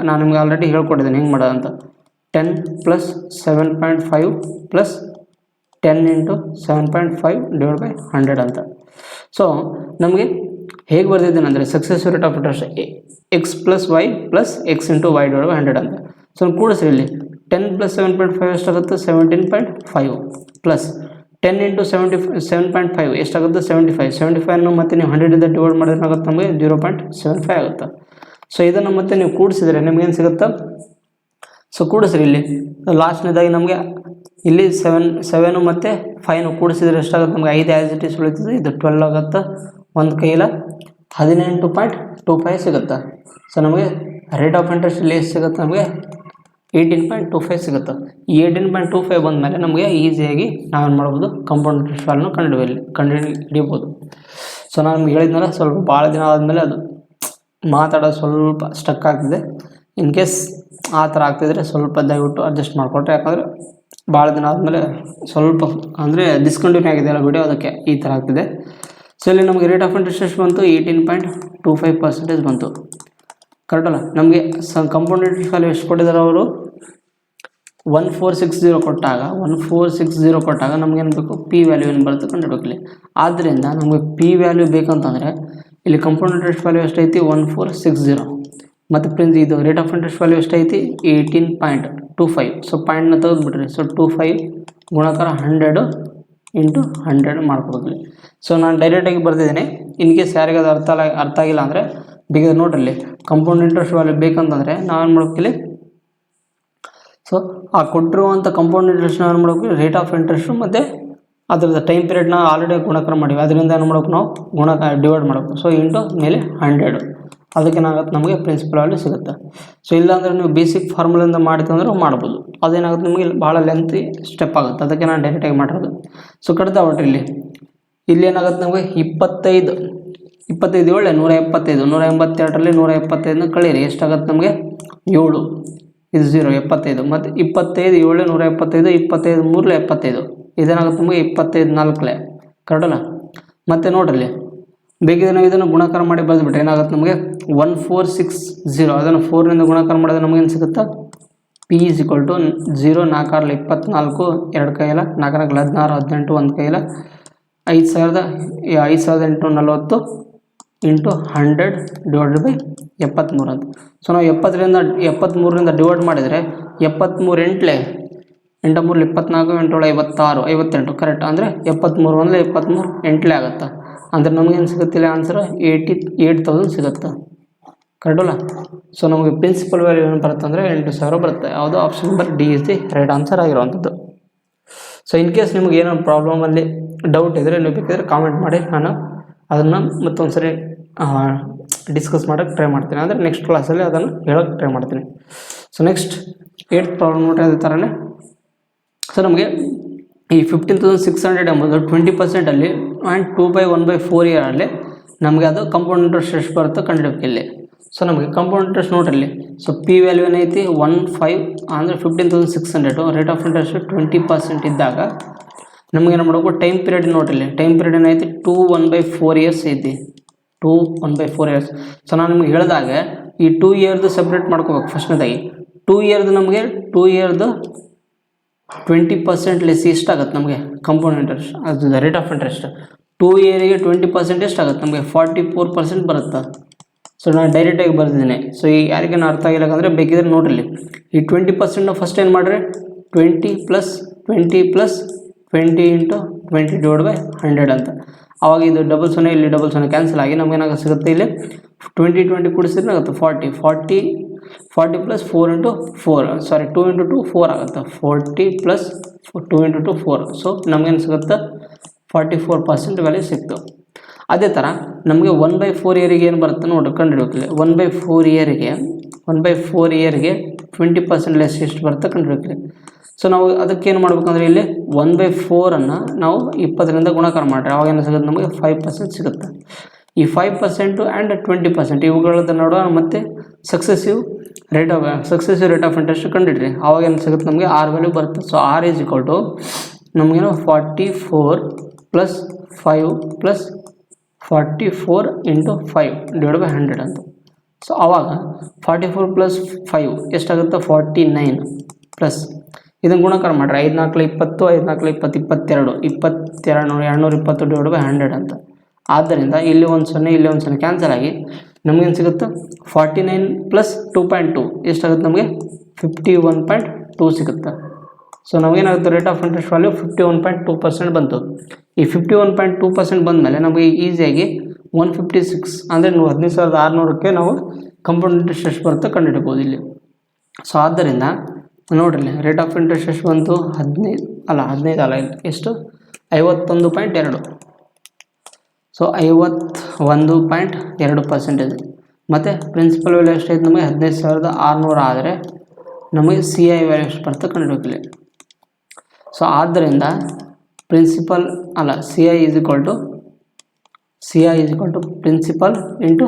ನಾನು ನಿಮಗೆ ಆಲ್ರೆಡಿ ಹೇಳ್ಕೊಟ್ಟಿದ್ದೀನಿ ಹೆಂಗೆ ಮಾಡೋದಂತ. 10 + 7.5 + 10 × 7.5 / 100 ಅಂತ. ಸೊ ನಮಗೆ ಹೇಗೆ ಬರ್ತಿದ್ದೇನೆ ಅಂದರೆ, successive rate of interest x + y + x × y / 100 ಅಂತ. ಸೊ ಕೂಡಿಸ್ರಿ, ಇಲ್ಲಿ 10 + 7.5 ಎಷ್ಟಾಗುತ್ತೆ, 17.5 + 10 × 7.5 ಎಷ್ಟಾಗುತ್ತೆ, 75. 75 ಮತ್ತು ನೀವು 100ಇಂದ ಡಿವೈಡ್ ಮಾಡಿದ್ರೆ ಆಗುತ್ತೆ ನಮಗೆ 0.75 ಆಗುತ್ತೆ. ಸೊ ಇದನ್ನು ಮತ್ತೆ ನೀವು ಕೂಡಿಸಿದರೆ ನಿಮಗೇನು ಸಿಗುತ್ತೆ. ಸೊ ಕೂಡಿಸ್ರಿ, ಇಲ್ಲಿ ಲಾಸ್ಟ್ನೇದಾಗಿ ನಮಗೆ ಇಲ್ಲಿ 7 ಮತ್ತು 5 ಕೂಡಿಸಿದ್ರೆ ಎಷ್ಟಾಗುತ್ತೆ, ನಮಗೆ 5 ಆ್ಯಸ್ ಇಟ್ ಈಸ್ ಉಳಿತದೆ. ಇದು 12 ಆಗುತ್ತೆ. ಒಂದು ಕೈಲ 18.25 ಸಿಗುತ್ತೆ. ಸೊ ನಮಗೆ ರೇಟ್ ಆಫ್ ಇಂಟ್ರೆಸ್ಟ್ ಇಲ್ಲಿ ಎಷ್ಟು ಸಿಗುತ್ತೆ, ನಮಗೆ 18.25 ಸಿಗುತ್ತೆ. ಈ 18.25 ಬಂದಮೇಲೆ ನಮಗೆ ಈಸಿಯಾಗಿ ನಾವೇನು ಮಾಡ್ಬೋದು, ಕಾಂಪೌಂಡ್ ಇಂಟ್ರೆಸ್ಟ್ ವ್ಯಾಲ್ಯೂನ ಕಂಡುಹಿಡಿಯಬೋದು. ಸೊ ನಾನು ನಿಮ್ಗೆ ಹೇಳಿದ್ನಲ್ಲ, ಸ್ವಲ್ಪ ಭಾಳ ದಿನ ಆದಮೇಲೆ ಅದು ಮಾತಾಡೋದು ಸ್ವಲ್ಪ ಸ್ಟಕ್ ಆಗ್ತಿದೆ. ಇನ್ ಕೇಸ್ ಆ ಥರ ಆಗ್ತಿದ್ರೆ ಸ್ವಲ್ಪ ದಯವಿಟ್ಟು ಅಡ್ಜಸ್ಟ್ ಮಾಡಿಕೊಟ್ರೆ, ಯಾಕಂದರೆ ಭಾಳ ದಿನ ಆದಮೇಲೆ ಸ್ವಲ್ಪ ಅಂದರೆ ಡಿಸ್ಕಂಟಿನ್ಯೂ ಆಗಿದೆಯಲ್ಲ ವಿಡಿಯೋ, ಅದಕ್ಕೆ ಈ ಥರ ಆಗ್ತಿದೆ. ಸೊ ಇಲ್ಲಿ ನಮಗೆ ರೇಟ್ ಆಫ್ ಇಂಟ್ರೆಸ್ಟ್ ಎಷ್ಟು ಬಂತು, 18.25% ಬಂತು. ಕರೆಕ್ಟಲ್ಲ? ನಮಗೆ ಕಾಂಪೌಂಡ್ ಇಂಟ್ರೆಸ್ಟ್ ವ್ಯಾಲ್ಯೂ ಎಷ್ಟು ಕೊಟ್ಟಿದ್ದಾರೆ ಅವರು, 1460 ಕೊಟ್ಟಾಗ ನಮಗೇನು ಬೇಕು, ಪಿ ವ್ಯಾಲ್ಯೂ ಏನು ಬರುತ್ತೆ ಕಂಡುಹಿಡಬೇಕಿಲ್ಲಿ. ಆದ್ದರಿಂದ ನಮಗೆ ಪಿ ವ್ಯಾಲ್ಯೂ ಬೇಕಂತಂದರೆ ಇಲ್ಲಿ ಕಾಂಪೌಂಡ್ ಇಂಟ್ರೆಸ್ಟ್ ವ್ಯಾಲ್ಯೂ ಎಷ್ಟೈತಿ, 1460 ಮತ್ತು ಇದು ರೇಟ್ ಆಫ್ ಇಂಟ್ರೆಸ್ಟ್ ವ್ಯಾಲ್ಯೂ ಎಷ್ಟೈತಿ, 18.25. ಸೊ ಪಾಯಿಂಟ್ನ ತೆಗೆದುಬಿಟ್ರಿ. ಸೊ 25 ಗುಣಾಕಾರ 100 × 100 ಮಾಡ್ಕೊಬೇಕಿಲ್ಲಿ. ಸೊ ನಾನು ಡೈರೆಕ್ಟಾಗಿ ಬರ್ತಿದ್ದೀನಿ. ಇನ್ ಕೇಸ್ ಯಾರಿಗದು ಅರ್ಥ ಆಗಿಲ್ಲ ಅಂದರೆ ಬೇಗ ನೋಡ್ರಿ, ಕಾಂಪೌಂಡ್ ಇಂಟ್ರೆಸ್ಟ್ ವ್ಯಾಲ್ಯೂ ಬೇಕಂತಂದರೆ ನಾವೇನು ಮಾಡ್ಬೇಕಿಲ್ಲಿ, ಸೊ ಆ ಕೊಟ್ಟಿರುವಂಥ ಕಾಂಪೌಂಡ್ ಇಂಟ್ರೆಸ್ಟ್ನ ಏನು ಮಾಡಬೇಕು, ರೇಟ್ ಆಫ್ ಇಂಟ್ರೆಸ್ಟು ಮತ್ತು ಅದರದ್ದು ಟೈಮ್ ಪೀರಿಯಡ್ನ ಆಲ್ರೆಡಿ ಗುಣಾಕಾರ ಮಾಡಿವಿ. ಅದರಿಂದ ಏನು ಮಾಡಬೇಕು, ನಾವು ಡಿವೈಡ್ ಮಾಡಬೇಕು. ಸೊ ಇಂಟು ಮೇಲೆ 100, ಅದಕ್ಕೆ ಏನಾಗುತ್ತೆ, ನಮಗೆ ಪ್ರಿನ್ಸಿಪಲ್ ವ್ಯಾಲ್ಯೂ ಸಿಗುತ್ತೆ. ಸೊ ಇಲ್ಲಾಂದರೆ ನೀವು ಬೇಸಿಕ್ ಫಾರ್ಮುಲಿಂದ ಮಾಡ್ತೀವಂದ್ರೆ ಮಾಡ್ಬೋದು. ಅದೇನಾಗುತ್ತೆ, ನಿಮಗೆ ಭಾಳ ಲೆಂತಿ ಸ್ಟೆಪ್ ಆಗುತ್ತೆ. ಅದಕ್ಕೆ ನಾನು ಡೈರೆಕ್ಟಾಗಿ ಮಾಡಿರೋದು. ಸೊ ಕಟ್ತಾ ಹೊಟ್ರಿ, ಇಲ್ಲಿ ಏನಾಗುತ್ತೆ, ನಮಗೆ 25 7 175. 182ರಲ್ಲಿ 175ನ ಕಳೀರಿ, ಎಷ್ಟಾಗುತ್ತೆ ನಮಗೆ 7. ಇದು 0 75 ಮತ್ತು 25 7 175, 25 3 75. ಇದೇನಾಗುತ್ತೆ ನಮಗೆ 25 4. ಕರೆಕ್ಟಲ್ಲ? ಮತ್ತು ನೋಡ್ರಿ, ಬೇಕಿದ್ರೆ ನಾವು ಇದನ್ನು ಗುಣಾಕಾರ ಮಾಡಿ ಬರೆದ್ಬಿಟ್ರೆ ಏನಾಗುತ್ತೆ ನಮಗೆ 1460 ಅದನ್ನು 4ರಿಂದ ಗುಣಾಕಾರ ಮಾಡಿದ್ರೆ ನಮಗೇನು ಸಿಗುತ್ತಾ P = 0 4 6 24 2 ಕೈಯಲ್ಲ 4 16 18 1 ಕೈಯಲ್ಲ 5840 ಇಂಟು 100 ಡಿವೈಡೆಡ್ ಬೈ 73 ಅಂತ. ಸೊ ನಾವು 73ರಿಂದ ಡಿವೈಡ್ ಮಾಡಿದರೆ 73 ಎಂಟ್ಲೆ 8 3 24 8 56 58 ಕರೆಕ್ಟ್. ಅಂದರೆ 73 1 73 ಎಂಟ್ಲೆ ಆಗುತ್ತೆ. ಅಂದರೆ ನಮಗೇನು ಸಿಗುತ್ತಿಲ್ಲ ಆನ್ಸರ್ 88,000 ಸಿಗುತ್ತೆ ಕರೆಕ್ಟಲ್ಲ. ಸೊ ನಮಗೆ ಪ್ರಿನ್ಸಿಪಲ್ ವ್ಯಾಲ್ಯೂ ಏನು ಬರುತ್ತೆ ಅಂದರೆ 8,000 ಬರುತ್ತೆ. ಯಾವುದು option number D is the right answer ಆಗಿರುವಂಥದ್ದು. ಸೊ ಇನ್ ಕೇಸ್ ನಿಮಗೆ ಏನೋ ಪ್ರಾಬ್ಲಮಲ್ಲಿ ಡೌಟ್ ಇದ್ದರೆ ನೀವು ಬೇಕಿದ್ರೆ ಕಾಮೆಂಟ್ ಮಾಡಿ, ನಾನು ಅದನ್ನು ಮತ್ತೊಂದು ಸರಿ ಡಿಸ್ಕಸ್ ಮಾಡೋಕ್ಕೆ ಟ್ರೈ ಮಾಡ್ತೀನಿ. ಅಂದರೆ ನೆಕ್ಸ್ಟ್ ಕ್ಲಾಸಲ್ಲಿ ಅದನ್ನು ಹೇಳೋಕ್ಕೆ ಟ್ರೈ ಮಾಡ್ತೀನಿ. ಸೊ ನೆಕ್ಸ್ಟ್ 8th ಪ್ರಾಬ್ಲಮ್ ನೋಡ್ರಿ ಅದೇ ಥರನೇ. ಸೊ ನಮಗೆ ಈ 15,600 ಎಂಬುದು 20% ಆ್ಯಂಡ್ 2/1/4 ಇಯರಲ್ಲಿ ನಮಗೆ ಅದು ಕಾಂಪೌಂಡ್ ಇಂಟ್ರೆಸ್ಟ್ ಎಷ್ಟು ಬರುತ್ತೆ ಕಂಡುಹಿಡಿಯಬೇಕು ಇಲ್ಲಿ. ಸೊ ನಮಗೆ ಕಾಂಪೌಂಡ್ ಇಂಟ್ರೆಸ್ಟ್ ನೋಡ್ರಿ. ಸೊ ಪಿ ವ್ಯಾಲ್ಯೂ ಏನೈತಿ 15 ಅಂದರೆ 15,600 ರೇಟ್ ಆಫ್ ಇಂಟ್ರೆಸ್ಟ್ 20% ಇದ್ದಾಗ ನಮಗೇನು ಮಾಡಬೇಕು ಟೈಮ್ ಪೀರಿಯಡ್ ನೋಡ್ರಿ. ಟೈಮ್ ಪೀರಿಯಡ್ ಏನೈತಿ 2/1/4 ಇಯರ್ಸ್ ಐತಿ. 2/1/4 ಇಯರ್ಸ್. ಸೊ ನಾನು ನಿಮ್ಗೆ ಹೇಳಿದಾಗ ಈ 2 ಇಯರ್ದು ಸಪ್ರೇಟ್ ಮಾಡ್ಕೋಬೇಕು. ಫಸ್ಟ್ನೇದಾಗಿ 2 ಇಯರ್ದು ನಮಗೆ 2 ಇಯರ್ದು 20% ಲೆಸ್ ಎಷ್ಟಾಗುತ್ತೆ ನಮಗೆ ಕಾಂಪೌಂಡ್ ಇಂಟ್ರೆಸ್ಟ್, ಅದು ರೇಟ್ ಆಫ್ ಇಂಟ್ರೆಸ್ಟ್ 2 ಇಯರಿಗೆ 20% ಎಷ್ಟಾಗುತ್ತೆ ನಮಗೆ 44% ಬರುತ್ತೆ. ಸೊ ನಾನು ಡೈರೆಕ್ಟಾಗಿ ಬರ್ತಿದ್ದೀನಿ. ಸೊ ಈ ಯಾರಿಗೇನು ಅರ್ಥ ಆಗಿಲ್ಲ ಅಂದರೆ ಬೇಕಿದ್ರೆ ನೋಡ್ರಿ ಈ 20% ಫಸ್ಟ್ ಏನು ಮಾಡಿರಿ 20 + 20 + 20 ಇಂಟು 20 ಡಿವೈಡ್ ಬೈ 100 ಅಂತ. ಆವಾಗ ಇದು ಡಬಲ್ 0 ಇಲ್ಲಿ ಡಬಲ್ 0 ಕ್ಯಾನ್ಸಲ್ ಆಗಿ ನಮಗೇನಾಗ ಸಿಗುತ್ತೆ ಇಲ್ಲಿ 20 ಕೂಡಿಸಿದ್ರೆ ಆಗುತ್ತೆ 40 + 4 ಇಂಟು 4 ಸಾರಿ 2 ಇಂಟು 2 4 ಆಗುತ್ತೆ. 40 + 2 ಇಂಟು 2 4. ಸೊ ನಮಗೇನು ಸಿಗುತ್ತೆ 44% ವ್ಯಾಲ್ಯೂ ಸಿಕ್ತು. ಅದೇ ಥರ ನಮಗೆ 1/4 ಇಯರಿಗೆ ಏನು ಬರುತ್ತೆ ನೋಡ್ರಿ ಕಂಡುಹಿಡಬೇಕಿಲ್ಲ. 1/4 ಇಯರಿಗೆ 20% ಲೆಸ್ ಎಷ್ಟು ಬರುತ್ತೆ ಕಂಡುಹಿಡಬೇಕಿಲ್ಲ. ಸೊ ನಾವು ಅದಕ್ಕೇನು ಮಾಡ್ಬೇಕಂದ್ರೆ ಇಲ್ಲಿ 1/4 ನಾವು 20ರಿಂದ ಗುಣಾಕಾರ ಮಾಡಿರಿ. ಅವಾಗ ಏನು ಸಿಗುತ್ತೆ ನಮಗೆ 5% ಸಿಗುತ್ತೆ. ಈ 5% ಆ್ಯಂಡ್ 20% ಇವುಗಳದ್ದು ನೋಡೋಣ. ಮತ್ತು ಸಕ್ಸೆಸಿವ್ ರೇಟ್ ಆಫ್ ಇಂಟ್ರೆಸ್ಟ್ ಕಂಡುಹಿಡ್ರಿ. ಅವಾಗ ಏನು ಸಿಗುತ್ತೆ ನಮಗೆ R ವ್ಯಾಲ್ಯೂ ಬರುತ್ತೆ. ಸೊ R = ನಮಗೇನು 44 + 5 + 44 ಇಂಟು 5 ಡಿವೈಡ್ ಬೈ 100 ಅಂತ. ಸೊ ಆವಾಗ 44 + 5 ಎಷ್ಟಾಗುತ್ತೆ 49 ಪ್ಲಸ್ ಇದನ್ನು ಗುಣಾಕಾರ ಮಾಡಿರಿ. 5 4 20 5 4 20 22 220 ಡಿವೈಡ್ ಬೈ 100 ಅಂತ. ಆದ್ದರಿಂದ ಇಲ್ಲಿ ಒಂದು 0 ಇಲ್ಲಿ ಒಂದು 0 ಕ್ಯಾನ್ಸಲ್ ಆಗಿ ನಮಗೇನು ಸಿಗುತ್ತೆ 49 + 2.2 ಎಷ್ಟಾಗುತ್ತೆ ನಮಗೆ 51.2 ಸಿಗುತ್ತೆ. ಸೊ ನಮಗೇನಾಗುತ್ತೆ ರೇಟ್ ಆಫ್ ಇಂಟ್ರೆಸ್ಟ್ ವ್ಯಾಲ್ಯೂ 51.2% ಬಂತು. ಈ 51.2% ಬಂದಮೇಲೆ ನಮಗೆ ಈಸಿಯಾಗಿ 156 ಅಂದರೆ 15,600ಕ್ಕೆ ನಾವು ಕಾಂಪೌಂಡ್ ಇಂಟ್ರೆಸ್ಟ್ ಎಷ್ಟು ಬರುತ್ತೆ ಕಂಡುಹಿಡಬಹುದು ಇಲ್ಲಿ. ಸೊ ಆದ್ದರಿಂದ ನೋಡ್ರಿ ರೇಟ್ ಆಫ್ ಇಂಟ್ರೆಸ್ಟ್ ಎಷ್ಟು ಬಂತು 15 ಅಲ್ಲ ಎಷ್ಟು 51.2. ಸೊ 51.2% ಮತ್ತು ಪ್ರಿನ್ಸಿಪಲ್ ವ್ಯಾಲ್ಯೂ ಎಷ್ಟೈತೆ ನಮಗೆ 15,600 ಆದರೆ ನಮಗೆ CI ವ್ಯಾಲ್ಯೂ ಎಷ್ಟು ಬರುತ್ತೆ ಕಂಡುಹಿಡಬೇಕಿಲ್ಲ. ಸೊ ಆದ್ದರಿಂದ ಪ್ರಿನ್ಸಿಪಲ್ CI = ಪ್ರಿನ್ಸಿಪಲ್ ಇಂಟು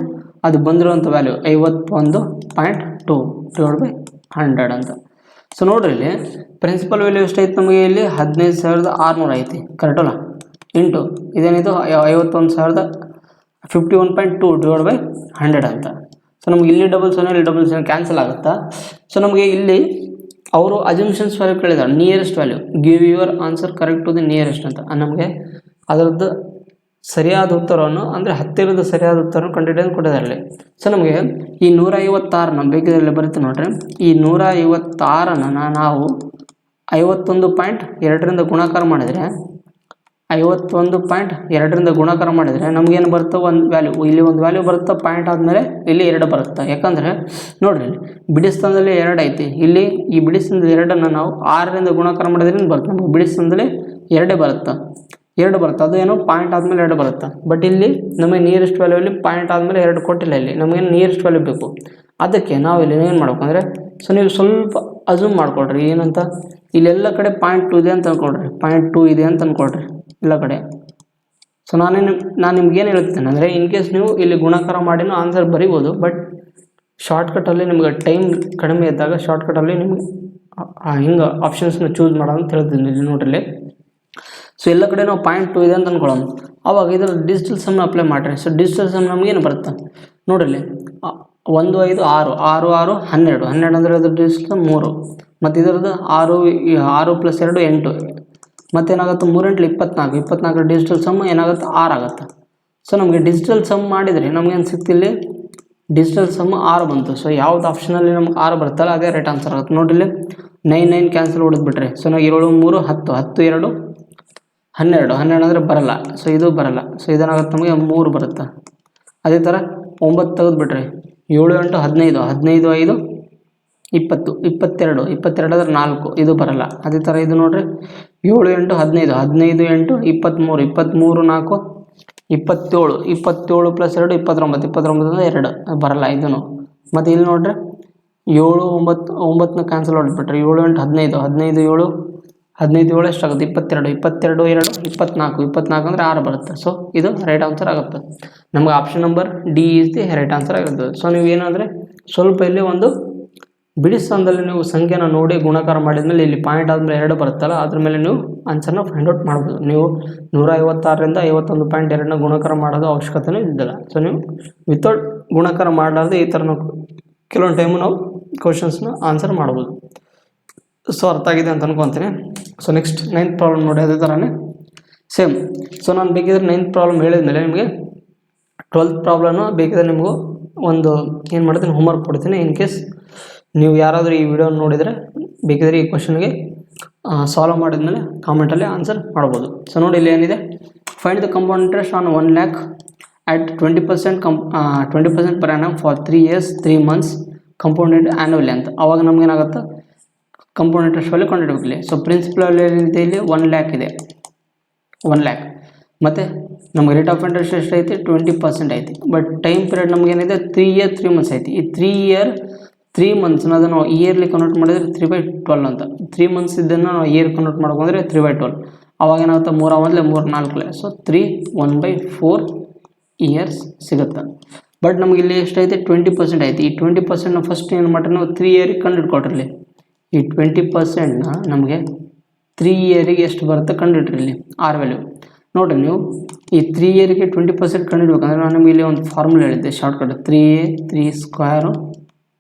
ಅದು ಬಂದಿರುವಂಥ ವ್ಯಾಲ್ಯೂ 51.2 ಡಿವೈಡ್ ಬೈ 100 ಅಂತ. ಸೊ ನೋಡ್ರಿ ಇಲ್ಲಿ ಪ್ರಿನ್ಸಿಪಲ್ ವ್ಯಾಲ್ಯೂ ಎಷ್ಟೈತೆ ನಮಗೆ ಇಲ್ಲಿ 15,600 ಐತಿ ಕರೆಕ್ಟಲ್ಲ. ಇಂಟು ಇದೇನಿದು 51,051.2 ಡಿವೈಡ್ ಬೈ 100 ಅಂತ. ಸೊ ನಮಗೆ ಇಲ್ಲಿ ಡಬಲ್ 0 ಇಲ್ಲಿ ಡಬಲ್ 0 ಕ್ಯಾನ್ಸಲ್ ಆಗುತ್ತಾ. ಸೊ ನಮಗೆ ಇಲ್ಲಿ ಅವರು ಅಜಂಪ್ಷನ್ಸ್ ವ್ಯಾಲ್ಯೂ ಕೇಳಿದ್ದಾರೆ. Nearest value give your answer correct to the nearest ಅಂತ. ನಮಗೆ ಅದರದ್ದು ಸರಿಯಾದ ಉತ್ತರವನ್ನು ಅಂದರೆ ಹತ್ತಿರದ ಸರಿಯಾದ ಉತ್ತರವನ್ನು ಕಂಡುಹಿಡಿದು ಕೊಟ್ಟಿದ್ದಾರೆ. ಸೊ ನಮಗೆ ಈ 156 ಬೇಕಿದ್ರಲ್ಲಿ ಬರುತ್ತೆ ನೋಡ್ರಿ. ಈ 156 ನಾವು 51.2ರಿಂದ ಗುಣಾಕಾರ ಮಾಡಿದರೆ 51.2ರಿಂದ ಗುಣಾಕಾರ ಮಾಡಿದರೆ ನಮಗೇನು ಬರುತ್ತೆ ಒಂದು ವ್ಯಾಲ್ಯೂ. ಇಲ್ಲಿ ಒಂದು ವ್ಯಾಲ್ಯೂ ಬರುತ್ತೆ ಪಾಯಿಂಟ್ ಆದಮೇಲೆ ಇಲ್ಲಿ 2 ಬರುತ್ತೆ. ಯಾಕಂದರೆ ನೋಡಿರಿ ಬಿಡಿ ಸ್ಥಾನದಲ್ಲಿ 2 ಐತಿ. ಇಲ್ಲಿ ಈ ಬಿಡಿ ಸ್ಥಾನದಲ್ಲಿ 2ಅನ್ನು ನಾವು 6ರಿಂದ ಗುಣಾಕಾರ ಮಾಡಿದ್ರೆ ಬರುತ್ತೆ ನಮಗೆ ಬಿಡಿ ಸ್ಥಾನದಲ್ಲಿ 2 ಬರುತ್ತೆ. ಅದು ಏನೋ ಪಾಯಿಂಟ್ ಆದಮೇಲೆ 2 ಬರುತ್ತೆ. ಬಟ್ ಇಲ್ಲಿ ನಮಗೆ ನಿಯರೆಸ್ಟ್ ವ್ಯಾಲ್ಯೂಲ್ಲಿ ಪಾಯಿಂಟ್ ಆದಮೇಲೆ 2 ಕೊಟ್ಟಿಲ್ಲ. ಇಲ್ಲಿ ನಮಗೇನು ನಿಯರೆಸ್ಟ್ ವ್ಯಾಲ್ಯೂ ಬೇಕು. ಅದಕ್ಕೆ ನಾವು ಇಲ್ಲಿ ಏನು ಮಾಡ್ಬೇಕು ಅಂದರೆ ಸೊ ನೀವು ಸ್ವಲ್ಪ ಅಝೂಮ್ ಮಾಡ್ಕೊಳ್ರಿ. ಏನಂತ ಇಲ್ಲೆಲ್ಲ ಕಡೆ 0.2 ಇದೆ ಅಂತ ಅಂದ್ಕೊಳ್ರಿ. 0.2 ಇದೆ ಅಂತ ಅಂದ್ಕೊಳ್ರಿ ಎಲ್ಲ ಕಡೆ. ಸೊ ನಾನು ನಿಮ್ಗೇನು ಹೇಳ್ತೇನೆ ಅಂದರೆ ಇನ್ ಕೇಸ್ ನೀವು ಇಲ್ಲಿ ಗುಣಾಕಾರ ಮಾಡಿನೂ ಆನ್ಸರ್ ಬರಿಬೋದು. ಬಟ್ ಶಾರ್ಟ್ಕಟ್ಟಲ್ಲಿ ನಿಮ್ಗೆ ಟೈಮ್ ಕಡಿಮೆ ಇದ್ದಾಗ ಶಾರ್ಟ್ಕಟ್ಟಲ್ಲಿ ನಿಮ್ಗೆ ಹಿಂಗೆ ಆಪ್ಷನ್ಸ್ನ ಚೂಸ್ ಮಾಡೋದು ಅಂತ ಹೇಳ್ತೀನಿ ಇಲ್ಲಿ ನೋಡ್ರಿ. ಸೊ ಎಲ್ಲ ಕಡೆ ನಾವು 0.2 ಇದೆ ಅಂತ ಅಂದ್ಕೊಳ್ಳೋಣ. ಆವಾಗ ಇದರ ಡಿಜಿಟಲ್ ಸಮ್ನ ಅಪ್ಲೈ ಮಾಡಿರಿ. ಸೊ ಡಿಜಿಟಲ್ ಸಮ್ ನಮಗೇನು ಬರುತ್ತೆ ನೋಡಿರಿ, 1 5 6 6 6 12 12 ಅಂದರೆ ಅದ್ರ ಡಿಜಿಟಲ್ ಸಮ್ 3, ಮತ್ತು ಇದರದ್ದು 6 6 + 2 8, ಮತ್ತೇನಾಗುತ್ತೆ 3 8 24 24 ಡಿಜಿಟಲ್ ಸಮ್ ಏನಾಗುತ್ತೆ 6 ಆಗುತ್ತೆ. ಸೊ ನಮಗೆ ಡಿಜಿಟಲ್ ಸಮ್ ಮಾಡಿದರೆ ನಮಗೇನು ಸಿಕ್ತಿಲ್ಲಿ ಡಿಜಿಟಲ್ ಸಮ್ 6 ಬಂತು. ಸೊ ಯಾವ್ದು ಆಪ್ಷನಲ್ಲಿ ನಮ್ಗೆ 6 ಬರುತ್ತಲ್ಲ ಅದೇ ರೈಟ್ ಆನ್ಸರ್ ಆಗುತ್ತೆ. ನೋಡಿಲ್ಲಿ 9 9 ಕ್ಯಾನ್ಸಲ್ ಹೊಡೆದ್ಬಿಟ್ರೆ, ಸೊ ನಾವು 7 3 10 10 2 12 12 ಅಂದರೆ ಬರಲ್ಲ. ಸೊ ಇದು ಬರಲ್ಲ. ಸೊ ಇದೇನಾಗುತ್ತೆ ನಮಗೆ 3 ಬರುತ್ತೆ. ಅದೇ ಥರ 9 ತೆಗೆದುಬಿಟ್ರೆ 7 8 15 15 5 20 22 22 ಅಂದರೆ 4, ಇದು ಬರಲ್ಲ. ಅದೇ ಥರ ಇದು ನೋಡಿರಿ 7 8 15 15 8 23 23 4 27 27 + 2 29 29 ಅಂದರೆ 2 ಬರಲ್ಲ ಇದನ್ನು. ಮತ್ತು ಇಲ್ಲಿ ನೋಡಿರಿ 7 9 9ನ ಕ್ಯಾನ್ಸಲ್ ಹೊಡೆದ್ಬಿಟ್ರೆ 7 8 15 15 7 15 7 ಎಷ್ಟಾಗುತ್ತೆ 22 22 2 24 24 ಅಂದರೆ 6 ಬರುತ್ತೆ. ಸೊ ಇದು ರೈಟ್ ಆನ್ಸರ್ ಆಗುತ್ತೆ. ನಮಗೆ option number D is the right answer ಆಗಿರ್ತದೆ. ಸೊ ನೀವು ಏನಂದರೆ ಸ್ವಲ್ಪ ಇಲ್ಲಿ ಒಂದು ಬಿಡಿ ಸ್ಥಾನದಲ್ಲಿ ನೀವು ಸಂಖ್ಯೆನ ನೋಡಿ ಗುಣಾಕಾರ ಮಾಡಿದ್ಮೇಲೆ ಇಲ್ಲಿ ಪಾಯಿಂಟ್ ಆದಮೇಲೆ 2 ಬರುತ್ತಲ್ಲ, ಅದ್ರ ಮೇಲೆ ನೀವು ಆನ್ಸರ್ನ ಫೈಂಡ್ ಔಟ್ ಮಾಡ್ಬೋದು. ನೀವು 156ರಿಂದ 51.2ನ ಗುಣಾಕಾರ ಮಾಡೋದು ಅವಶ್ಯಕತೆಯೂ ಇದ್ದಿಲ್ಲ. ಸೊ ನೀವು ವಿತೌಟ್ ಗುಣಾಕಾರ ಮಾಡಲಾರ್ದೆ ಈ ಥರ ನಾವು ಕೆಲವೊಂದು ಟೈಮು ನಾವು ಕ್ವಶನ್ಸ್ನ ಆನ್ಸರ್ ಮಾಡ್ಬೋದು. ಸೊ ಅರ್ಥ ಆಗಿದೆ ಅಂತ ಅನ್ಕೊತೀನಿ. ಸೊ ನೆಕ್ಸ್ಟ್ 9th ಪ್ರಾಬ್ಲಮ್ ನೋಡಿ, ಅದೇ ಥರನೇ ಸೇಮ್. ಸೊ ನಾನು ಬೇಕಿದ್ರೆ 9th ಪ್ರಾಬ್ಲಮ್ ಹೇಳಿದ್ಮೇಲೆ ನಿಮಗೆ 12th ಪ್ರಾಬ್ಲಮ್ನ ಬೇಕಿದ್ರೆ ನಿಮಗೂ ಒಂದು ಏನು ಮಾಡ್ತೀನಿ ಹೋಮ್ವರ್ಕ್ ಕೊಡ್ತೀನಿ. ಇನ್ ಕೇಸ್ ನೀವು ಯಾರಾದರೂ ಈ ವಿಡಿಯೋ ನೋಡಿದರೆ ಬೇಕಿದ್ರೆ ಈ ಕ್ವಶನ್ಗೆ ಸಾಲ್ವ್ ಮಾಡಿದ್ಮೇಲೆ ಕಾಮೆಂಟಲ್ಲಿ ಆನ್ಸರ್ ಮಾಡ್ಬೋದು. ಸೊ ನೋಡಿ ಇಲ್ಲಿ ಏನಿದೆ, find the compound interest on 1 lakh at 20% per annum for 3 years 3 months compounded annually ಅಂತ. ಅವಾಗ ನಮಗೇನಾಗುತ್ತೆ ಕಂಪೌಂಡ್ ಇಂಟ್ರೆಸ್ಟ್ ವ್ಯಾಲ್ಯೂ ಕಂಡುಹಿಡಬೇಕಿಲ್ಲ. ಸೊ ಪ್ರಿನ್ಸಿಪಲ್ ಏನಿದೆ ಇಲ್ಲಿ 1 lakh ಇದೆ, 1 lakh. ಮತ್ತು ನಮಗೆ ರೇಟ್ ಆಫ್ ಇಂಟ್ರೆಸ್ಟ್ ಎಷ್ಟೈತಿ 20% ಐತಿ. ಬಟ್ ಟೈಮ್ ಪೀರಿಯಡ್ ನಮಗೇನಿದೆ 3 year 3 months ಐತಿ. ಈ 3 year 3 months ಅದನ್ನು ನಾವು ಇಯರ್ಲಿ ಕನ್ವರ್ಟ್ ಮಾಡಿದರೆ 3/12 ಅಂತ. 3 months ಇದನ್ನು ನಾವು ಇಯರ್ ಕನ್ವರ್ಟ್ ಮಾಡ್ಕೊಂಡ್ರೆ 3/12. ಅವಾಗ ಏನಾಗುತ್ತೆ 3 1 3 4, ಸೊ 3 1/4 ಇಯರ್ಸ್ ಸಿಗುತ್ತೆ. ಬಟ್ ನಮಗೆ ಇಲ್ಲಿ ಎಷ್ಟೈತೆ 20% ಐತಿ. ಈ 20%ನ ಫಸ್ಟ್ ಏನು ಮಾಡ್ರಿ ನಾವು 3 ಇಯರಿಗೆ ಕಂಡುಹಿಡ್ಕೊಟ್ರಲ್ಲಿ. ಈ 20%ನ ನಮಗೆ 3 ಇಯರಿಗೆ ಎಷ್ಟು ಬರುತ್ತೆ ಕಂಡುಹಿಡ್ರಿ ಇಲ್ಲಿ ಆರ್ ವ್ಯಾಲ್ಯೂ. ನೋಡಿರಿ ನೀವು ಈ 3 ಇಯರಿಗೆ 20% ಕಂಡುಹಿಡ್ಬೇಕಂದ್ರೆ ನಾನು ನಿಮಗೆ ಇಲ್ಲಿ ಒಂದು ಫಾರ್ಮುಲಾ ಹೇಳಿದ್ದೆ ಶಾರ್ಟ್ಕಟ್, 3a 3 ಸ್ಕ್ವೇರು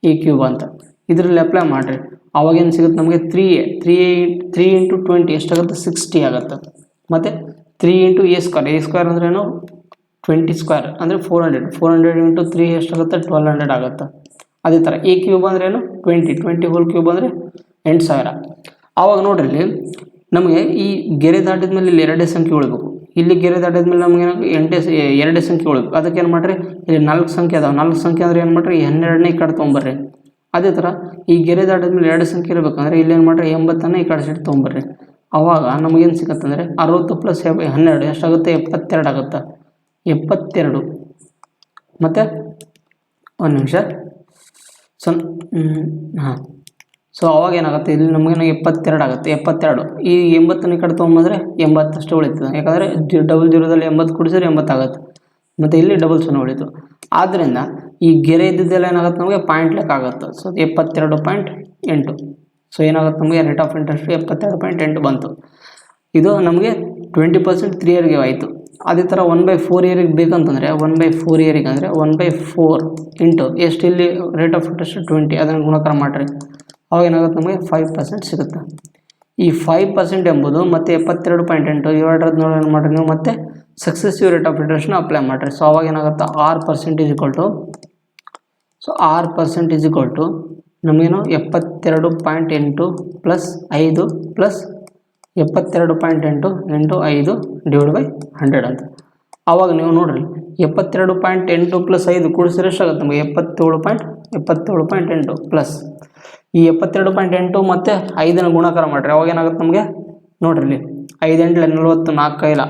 e³ ಅಂತ. ಇದರಲ್ಲಿ ಅಪ್ಲೈ ಮಾಡಿರಿ. ಅವಾಗೇನು ಸಿಗುತ್ತೆ ನಮಗೆ 3a 3 × 20 ಎಷ್ಟಾಗುತ್ತೆ 60 ಆಗುತ್ತೆ. ಮತ್ತು 3 × a² a² ಅಂದ್ರೆ ಏನು 20 ಸ್ಕ್ವೇರ್ ಅಂದರೆ 400 × 3 ಎಷ್ಟಾಗುತ್ತೆ 1200 ಆಗುತ್ತೆ. ಅದೇ ಥರ e³ ಅಂದರೆ ಏನು 20 ಹೋಲ್ ಕ್ಯೂಬ್ ಅಂದರೆ 8000. ಆವಾಗ ನೋಡ್ರಿ ಇಲ್ಲಿ ನಮಗೆ ಈ ಗೆರೆ ದಾಟಿದ ಮೇಲೆ ಇಲ್ಲಿ 2 ಸಂಖ್ಯೆ ಉಳಿಬೇಕು. ಇಲ್ಲಿ ಗೆರೆ ದಾಟಿದ ಮೇಲೆ ನಮಗೆ 2 ಸಂಖ್ಯೆ ಉಳಿಬೇಕು. ಅದಕ್ಕೆ ಏನು ಮಾಡಿರಿ ಇಲ್ಲಿ 4 ಸಂಖ್ಯೆ ಅದಾವೆ. 4 ಸಂಖ್ಯೆ ಅಂದರೆ ಏನು ಮಾಡಿರಿ 12ನೇ ಈ ಕಡೆ ತೊಗೊಂಬರ್ರಿ. ಅದೇ ಥರ ಈ ಗೆರೆ ದಾಟಿದ ಮೇಲೆ 2 ಸಂಖ್ಯೆ ಇರಬೇಕಂದ್ರೆ ಇಲ್ಲಿ ಏನು ಮಾಡಿರಿ 80ನ್ನು ಈ ಕಡೆ ಸೈಡ್ ತೊಗೊಂಬರ್ರಿ. ಆವಾಗ ನಮಗೇನು ಸಿಗುತ್ತೆ ಅಂದರೆ 60 + 12 ಎಷ್ಟಾಗುತ್ತೆ 72 ಆಗುತ್ತೆ. 72 ಮತ್ತು ಒಂದು ನಿಮಿಷ ಹಾಂ. ಸೊ ಅವಾಗ ಏನಾಗುತ್ತೆ ಇಲ್ಲಿ ನಮಗೇನು 72 ಆಗುತ್ತೆ. 72 ಈ 80ನ ಕಡೆ ತೊಗೊಂಬಂದರೆ 80 ಅಷ್ಟೇ ಉಳಿತದೆ. ಯಾಕಂದರೆ ಡಬಲ್ ಜೀರೋದಲ್ಲಿ 80 ಕೂಡಿಸಿದ್ರೆ 80 ಆಗುತ್ತೆ. ಮತ್ತು ಇಲ್ಲಿ ಡಬಲ್ 0 ಉಳಿತು. ಆದ್ದರಿಂದ ಈ ಗೆರೆ ಇದ್ದಿದ್ದೆಲ್ಲ ಏನಾಗುತ್ತೆ ನಮಗೆ ಪಾಯಿಂಟ್ ಲೆಕ್ಕ ಆಗುತ್ತೆ. ಸೊ 72.8. ಸೊ ಏನಾಗುತ್ತೆ ನಮಗೆ ರೇಟ್ ಆಫ್ ಇಂಟ್ರೆಸ್ಟ್ 72.8 ಬಂತು. ಇದು ನಮಗೆ 20% 3 ಇಯರ್ಗೆ ಆಯಿತು. ಅದೇ ಥರ 1/4 ಇಯರಿಗೆ ಬೇಕಂತಂದರೆ 1/4 ಇಯರಿಗೆ ಅಂದರೆ 1/4 ಇಂಟು ಎಷ್ಟು ಇಲ್ಲಿ ರೇಟ್ ಆಫ್ ಇಂಟ್ರೆಸ್ಟ್ 20, ಅದನ್ನು ಗುಣಾಕಾರ ಮಾಡಿರಿ. ಅವಾಗ ಏನಾಗುತ್ತೆ ನಮಗೆ 5% ಸಿಗುತ್ತೆ. ಈ 5% ಎಂಬುದು ಮತ್ತು 72.8 ಇವೆರಡರದ್ದು ನೋಡಿ ಏನು ಮಾಡಿರಿ ನೀವು ಮತ್ತೆ ಸಕ್ಸೆಸಿವ್ ರೇಟ್ ಆಫ್ ಇಂಟ್ರೆಸ್ಟ್ನ ಅಪ್ಲೈ ಮಾಡಿರಿ. ಸೊ ಅವಾಗ ಏನಾಗುತ್ತೆ 6% ಸೊ 6% ನಮಗೇನು 72.8 + 5 + 72.8 × 5 / 100 ಅಂತ. ಆವಾಗ ನೀವು ನೋಡಿರಿ 72.8 + 5 ಕೂಡಿಸಿದ್ರೆ ಎಷ್ಟಾಗುತ್ತೆ ನಮಗೆ 77.8 ಪ್ಲಸ್ ಈ 72.8 ಮತ್ತು 5ನ ಗುಣಾಕಾರ ಮಾಡಿರಿ. ಅವಾಗ ಏನಾಗುತ್ತೆ ನಮಗೆ ನೋಡಿರಿ ಇಲ್ಲಿ 5 8 40 4 ಕೈಲ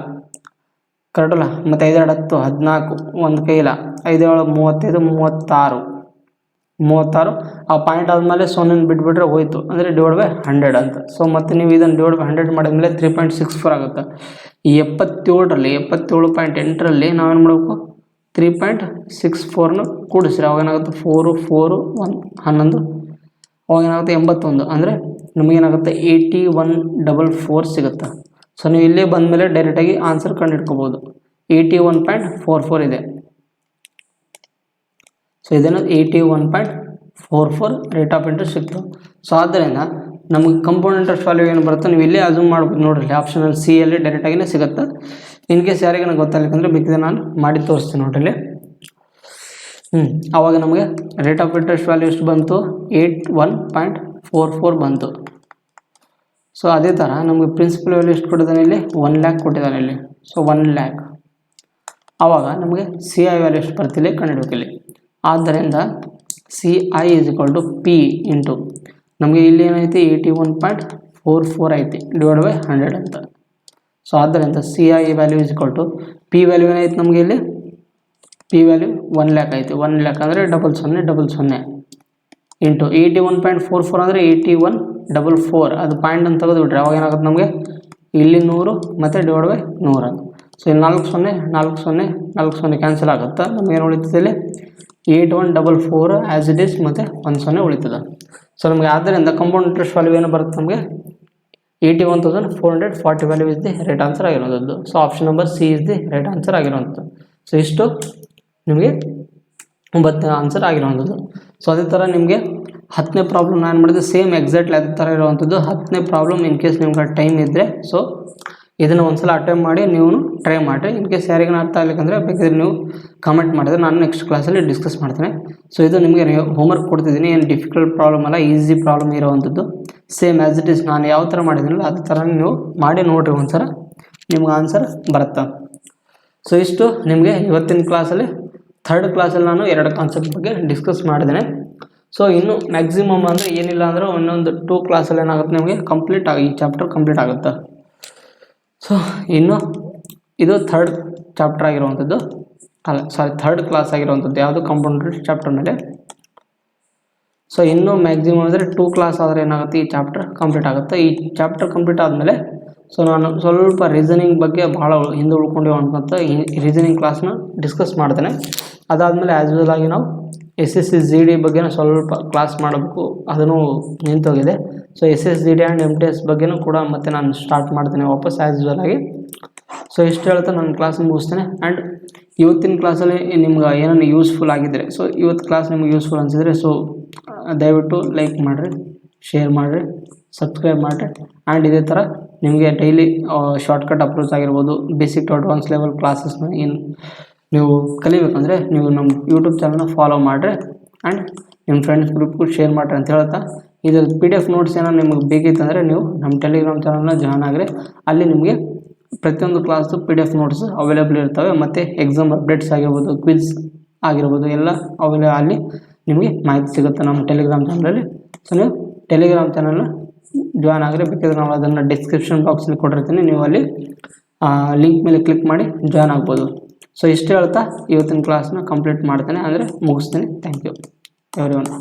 ಕರೆಕ್ಟಲ್ಲ. ಮತ್ತು 5 2 10 14 1 ಕೈಲ 5 7 35 36 ಆ ಪಾಯಿಂಟ್ ಆದಮೇಲೆ 0 ಬಿಟ್ಬಿಟ್ರೆ ಹೋಯಿತು ಅಂದರೆ /100 ಅಂತ. ಸೊ ಮತ್ತು ನೀವು ಇದನ್ನು /100 ಮಾಡಿದ್ಮೇಲೆ 3.64 ಆಗುತ್ತೆ. ಈ 77.8ರಲ್ಲಿ ನಾವೇನು ಮಾಡಬೇಕು 3.64ನ ಕೂಡಿಸ್ರಿ. ಅವಾಗ ಏನಾಗುತ್ತೆ 4 4 1 11 ಅವಾಗ ಏನಾಗುತ್ತೆ 81 ಅಂದರೆ ನಮಗೇನಾಗುತ್ತೆ 8144 ಸಿಗುತ್ತೆ. ಸೊ ನೀವು ಇಲ್ಲೇ ಬಂದಮೇಲೆ ಡೈರೆಕ್ಟಾಗಿ ಆನ್ಸರ್ ಕಂಡು ಹಿಡ್ಕೋಬೋದು. 81.44 ಇದೆ. ಸೊ ಇದನ್ನು 81.44 ರೇಟ್ ಆಫ್ ಇಂಟ್ರೆಸ್ಟ್ ಸಿಗ್ತದೆ. ಸೊ ಆದ್ದರಿಂದ ನಮಗೆ ಕಂಪೌಂಡ್ ಇಂಟ್ರೆಸ್ಟ್ ವ್ಯಾಲ್ಯೂ ಏನು ಬರುತ್ತೆ ನೀವು ಇಲ್ಲೇ ಅಸ್ಯೂಮ್ ಮಾಡ್ಬೋದು ನೋಡಿರಿ, ಆಪ್ಷನಲ್ಲಿ ಸಿ ಅಲ್ಲಿ ಡೈರೆಕ್ಟಾಗಿಯೇ ಸಿಗುತ್ತೆ. ಇನ್ ಕೇಸ್ ಯಾರಿಗೆ ನನಗೆ ಗೊತ್ತಾಗಲಿಕ್ಕಂದ್ರೆ ಬೇಕಿದ್ರೆ ನಾನು ಮಾಡಿ ತೋರಿಸ್ತೀನಿ ನೋಡ್ರಿ. ಆವಾಗ ನಮಗೆ ರೇಟ್ ಆಫ್ ಇಂಟ್ರೆಸ್ಟ್ ವ್ಯಾಲ್ಯೂ ಎಷ್ಟು ಬಂತು, 81.44 ಬಂತು. ಸೊ ಅದೇ ಥರ ನಮಗೆ ಪ್ರಿನ್ಸಿಪಲ್ ವ್ಯಾಲ್ಯೂ ಎಷ್ಟು ಕೊಟ್ಟಿದ್ದಾನೆ ಇಲ್ಲಿ, 1 lakh ಕೊಟ್ಟಿದ್ದಾನೆ ಇಲ್ಲಿ. ಸೊ 1 lakh ಆವಾಗ ನಮಗೆ ಸಿ ಐ ವ್ಯಾಲ್ಯೂ ಎಷ್ಟು ಬರ್ತಿಲ್ಲ ಕಂಡುಹಿಡಬೇಕಿಲ್ಲಿ. ಆದ್ದರಿಂದ C I is equal to P into ನಮಗೆ ಇಲ್ಲಿ ಏನೈತಿ 81.44 ಐತಿ ಡಿವೈಡ್ ಬೈ 100 ಅಂತ. ಸೊ ಆದ್ದರಿಂದ C I value is equal to P value ಏನೈತಿ ನಮಗೆ ಇಲ್ಲಿ, ಪಿ ವ್ಯಾಲ್ಯೂ 1 lakh ಐತಿ. 1 lakh ಅಂದರೆ 0000 ಇಂಟು 81.44 ಅಂದರೆ 8144 ಅದು ಪಾಯಿಂಟ್ ಅಂತ ತೆಗೆದುಬಿಟ್ರೆ ಅವಾಗ ಏನಾಗುತ್ತೆ ನಮಗೆ ಇಲ್ಲಿ 100 ಮತ್ತು ಡಿವೈಡ್ ಬೈ 100. ಸೊ ಇಲ್ಲಿ 40 ಕ್ಯಾನ್ಸಲ್ ಆಗುತ್ತೆ. ನಮಗೆ ಏನು ಉಳಿತದೆ ಇಲ್ಲಿ 8144 ಆ್ಯಸ್ ಇಟ್ ಈಸ್ ಮತ್ತು 10 ಉಳಿತದೆ. ಸೊ ನಮಗೆ ಆದ್ದರಿಂದ ಕಂಪೌಂಡ್ ಇಂಟ್ರೆಸ್ಟ್ ವ್ಯಾಲ್ಯೂ ಏನು ಬರುತ್ತೆ ನಮಗೆ 81,440 value is the right answer ಆಗಿರೋದು. So option number C is the right answer ಆಗಿರುವಂಥದ್ದು. ಸೊ ಇಷ್ಟು ನಿಮಗೆ 9ನೇ ಆನ್ಸರ್ ಆಗಿರುವಂಥದ್ದು. ಸೊ ಅದೇ ಥರ ನಿಮಗೆ 10ನೇ ಪ್ರಾಬ್ಲಮ್ ನಾನು ಮಾಡಿದೆ ಸೇಮ್ ಎಕ್ಸಾಕ್ಟ್ಲಿ ಅದೇ ಥರ ಇರುವಂಥದ್ದು. 10ನೇ ಪ್ರಾಬ್ಲಮ್ ಇನ್ ಕೇಸ್ ನಿಮ್ಗೆ ಟೈಮ್ ಇದ್ದರೆ ಸೊ ಇದನ್ನು ಒಂದ್ಸಲ ಅಟೆಂಪ್ಟ್ ಮಾಡಿ ನೀವು ಟ್ರೈ ಮಾಡಿರಿ. ಇನ್ ಕೇಸ್ ಯಾರಿಗೂ ಅರ್ಥ ಆಗಲಿಕ್ಕಂದರೆ ಬೇಕಾದ್ರೆ ನೀವು ಕಮೆಂಟ್ ಮಾಡಿದ್ರೆ ನಾನು ನೆಕ್ಸ್ಟ್ ಕ್ಲಾಸಲ್ಲಿ ಡಿಸ್ಕಸ್ ಮಾಡ್ತೇನೆ. ಸೊ ಇದು ನಿಮಗೆ ಹೋಮ್ವರ್ಕ್ ಕೊಡ್ತಿದ್ದೀನಿ, ಏನು ಡಿಫಿಕಲ್ಟ್ ಪ್ರಾಬ್ಲಮ್ ಅಲ್ಲ, ಈಸಿ ಪ್ರಾಬ್ಲಮ್ ಇರುವಂಥದ್ದು. ಸೇಮ್ ಆ್ಯಸ್ ಇಟ್ ಈಸ್ ನಾನು ಯಾವ ಥರ ಮಾಡಿದ್ದೀನಲ್ಲ ಅದೇ ಥರ ನೀವು ಮಾಡಿ ನೋಡಿರಿ, ಒಂದ್ಸಲ ನಿಮ್ಗೆ ಆನ್ಸರ್ ಬರುತ್ತೆ. ಸೊ ಇಷ್ಟು ನಿಮಗೆ ಇವತ್ತಿನ ಕ್ಲಾಸಲ್ಲಿ 3rd ಕ್ಲಾಸಲ್ಲಿ ನಾನು 2 ಕಾನ್ಸೆಪ್ಟ್ ಬಗ್ಗೆ ಡಿಸ್ಕಸ್ ಮಾಡಿದ್ದೇನೆ. ಸೊ ಇನ್ನು ಮ್ಯಾಕ್ಸಿಮಮ್ ಅಂದರೆ ಏನಿಲ್ಲ ಅಂದರೆ ಇನ್ನೊಂದು 2 ಕ್ಲಾಸಲ್ಲಿ ಏನಾಗುತ್ತೆ ನಿಮಗೆ ಕಂಪ್ಲೀಟ್ ಈ ಚಾಪ್ಟರ್ ಕಂಪ್ಲೀಟ್ ಆಗುತ್ತೆ. ಸೊ ಇನ್ನು ಇದು 3rd ಚಾಪ್ಟರ್ ಆಗಿರುವಂಥದ್ದು, ಅಲ್ಲ ಸಾರಿ 3rd ಕ್ಲಾಸ್ ಆಗಿರುವಂಥದ್ದು ಯಾವುದು ಕಂಪೌಂಡ್ ಇಂಟ್ರೆಸ್ಟ್ ಚಾಪ್ಟರ್ ಮೇಲೆ. ಸೊ ಇನ್ನು ಮ್ಯಾಕ್ಸಿಮಮ್ ಅಂದರೆ 2 ಕ್ಲಾಸ್ ಆದರೆ ಏನಾಗುತ್ತೆ ಈ ಚಾಪ್ಟರ್ ಕಂಪ್ಲೀಟ್ ಆಗುತ್ತೆ. ಈ ಚಾಪ್ಟರ್ ಕಂಪ್ಲೀಟ್ ಆದಮೇಲೆ ಸೊ ನಾನು ಸ್ವಲ್ಪ ರೀಸನಿಂಗ್ ಬಗ್ಗೆ ಭಾಳ ಹಿಂದೆ ಉಳ್ಕೊಂಡಿವೆ ಅನ್ಕೊಂತ ಈ ರೀಸನಿಂಗ್ ಕ್ಲಾಸ್ನ ಡಿಸ್ಕಸ್ ಮಾಡ್ತೇನೆ. ಅದಾದಮೇಲೆ ಆ್ಯಸ್ ವೆಲ್ ಆಗಿ ನಾವು SSC GD ಬಗ್ಗೆನೂ ಸ್ವಲ್ಪ ಕ್ಲಾಸ್ ಮಾಡಬೇಕು, ಅದನ್ನು ನಿಂತೋಗಿದೆ. So SSC GD and MTS ಬಗ್ಗೆನೂ ಕೂಡ ಮತ್ತೆ ನಾನು ಸ್ಟಾರ್ಟ್ ಮಾಡ್ತೇನೆ ವಾಪಸ್ ಆ್ಯಸ್ ವೆಲ್ ಆಗಿ. ಸೊ ಇಷ್ಟು ಹೇಳ್ತಾ ನಾನು ಕ್ಲಾಸ್ ಮುಗಿಸ್ತೇನೆ. ಆ್ಯಂಡ್ ಇವತ್ತಿನ ಕ್ಲಾಸಲ್ಲಿ ನಿಮ್ಗೆ ಏನಾದ್ರು ಯೂಸ್ಫುಲ್ ಆಗಿದ್ದರೆ, ಸೊ ಇವತ್ತು ಕ್ಲಾಸ್ ನಿಮ್ಗೆ ಯೂಸ್ಫುಲ್ ಅನಿಸಿದರೆ ಸೊ ದಯವಿಟ್ಟು ಲೈಕ್ ಮಾಡಿರಿ, ಶೇರ್ ಮಾಡಿರಿ, ಸಬ್ಸ್ಕ್ರೈಬ್ ಮಾಡಿರಿ. ಆ್ಯಂಡ್ ಇದೇ ಥರ ನಿಮಗೆ ಡೈಲಿ ಶಾರ್ಟ್ಕಟ್ ಅಪ್ರೋಚ್ ಆಗಿರ್ಬೋದು, ಬೇಸಿಕ್ ಟು ಅಡ್ವಾನ್ಸ್ ಲೆವೆಲ್ ಕ್ಲಾಸಸ್ನ ಏನು ನೀವು ಕಲಿಬೇಕಂದ್ರೆ ನೀವು ನಮ್ಮ ಯೂಟ್ಯೂಬ್ ಚಾನಲ್ನ ಫಾಲೋ ಮಾಡಿರಿ. ಆ್ಯಂಡ್ ನಿಮ್ಮ ಫ್ರೆಂಡ್ಸ್ ಗ್ರೂಪ್ಗೂ ಶೇರ್ ಮಾಡಿರಿ ಅಂತ ಹೇಳ್ತಾ, ಇದು PDF ನೋಟ್ಸ್ ಏನೋ ನಿಮಗೆ ಬೇಕಿತ್ತಂದರೆ ನೀವು ನಮ್ಮ ಟೆಲಿಗ್ರಾಮ್ ಚಾನಲ್ನ ಜಾಯ್ನ್ ಆಗಿರಿ. ಅಲ್ಲಿ ನಿಮಗೆ ಪ್ರತಿಯೊಂದು ಕ್ಲಾಸು PDF ನೋಟ್ಸ್ ಅವೈಲೇಬಲ್ ಇರ್ತವೆ. ಮತ್ತು ಎಕ್ಸಾಮ್ ಅಪ್ಡೇಟ್ಸ್ ಆಗಿರ್ಬೋದು, ಕ್ವಿಜ್ ಆಗಿರ್ಬೋದು ಎಲ್ಲ ಅಲ್ಲಿ ನಿಮಗೆ ಮಾಹಿತಿ ಸಿಗುತ್ತೆ ನಮ್ಮ ಟೆಲಿಗ್ರಾಮ್ ಚಾನಲಲ್ಲಿ. ಸೊ ನೀವು ಟೆಲಿಗ್ರಾಮ್ ಚಾನಲ್ನ ಜಾಯ್ನ್ ಆಗಿರಿ. ಬೇಕಾದ್ರೆ ನಾವು ಅದನ್ನು ಡಿಸ್ಕ್ರಿಪ್ಷನ್ ಬಾಕ್ಸಲ್ಲಿ ಕೊಟ್ಟಿರ್ತೀನಿ, ನೀವು ಅಲ್ಲಿ ಲಿಂಕ್ ಮೇಲೆ ಕ್ಲಿಕ್ ಮಾಡಿ ಜಾಯ್ನ್ ಆಗ್ಬೋದು. ಸೊ ಇಷ್ಟು ಹೇಳ್ತಾ ಇವತ್ತಿನ ಕ್ಲಾಸ್ನ ಕಂಪ್ಲೀಟ್ ಮಾಡ್ತೇನೆ, ಅಂದರೆ ಮುಗಿಸ್ತೀನಿ. Thank you everyone.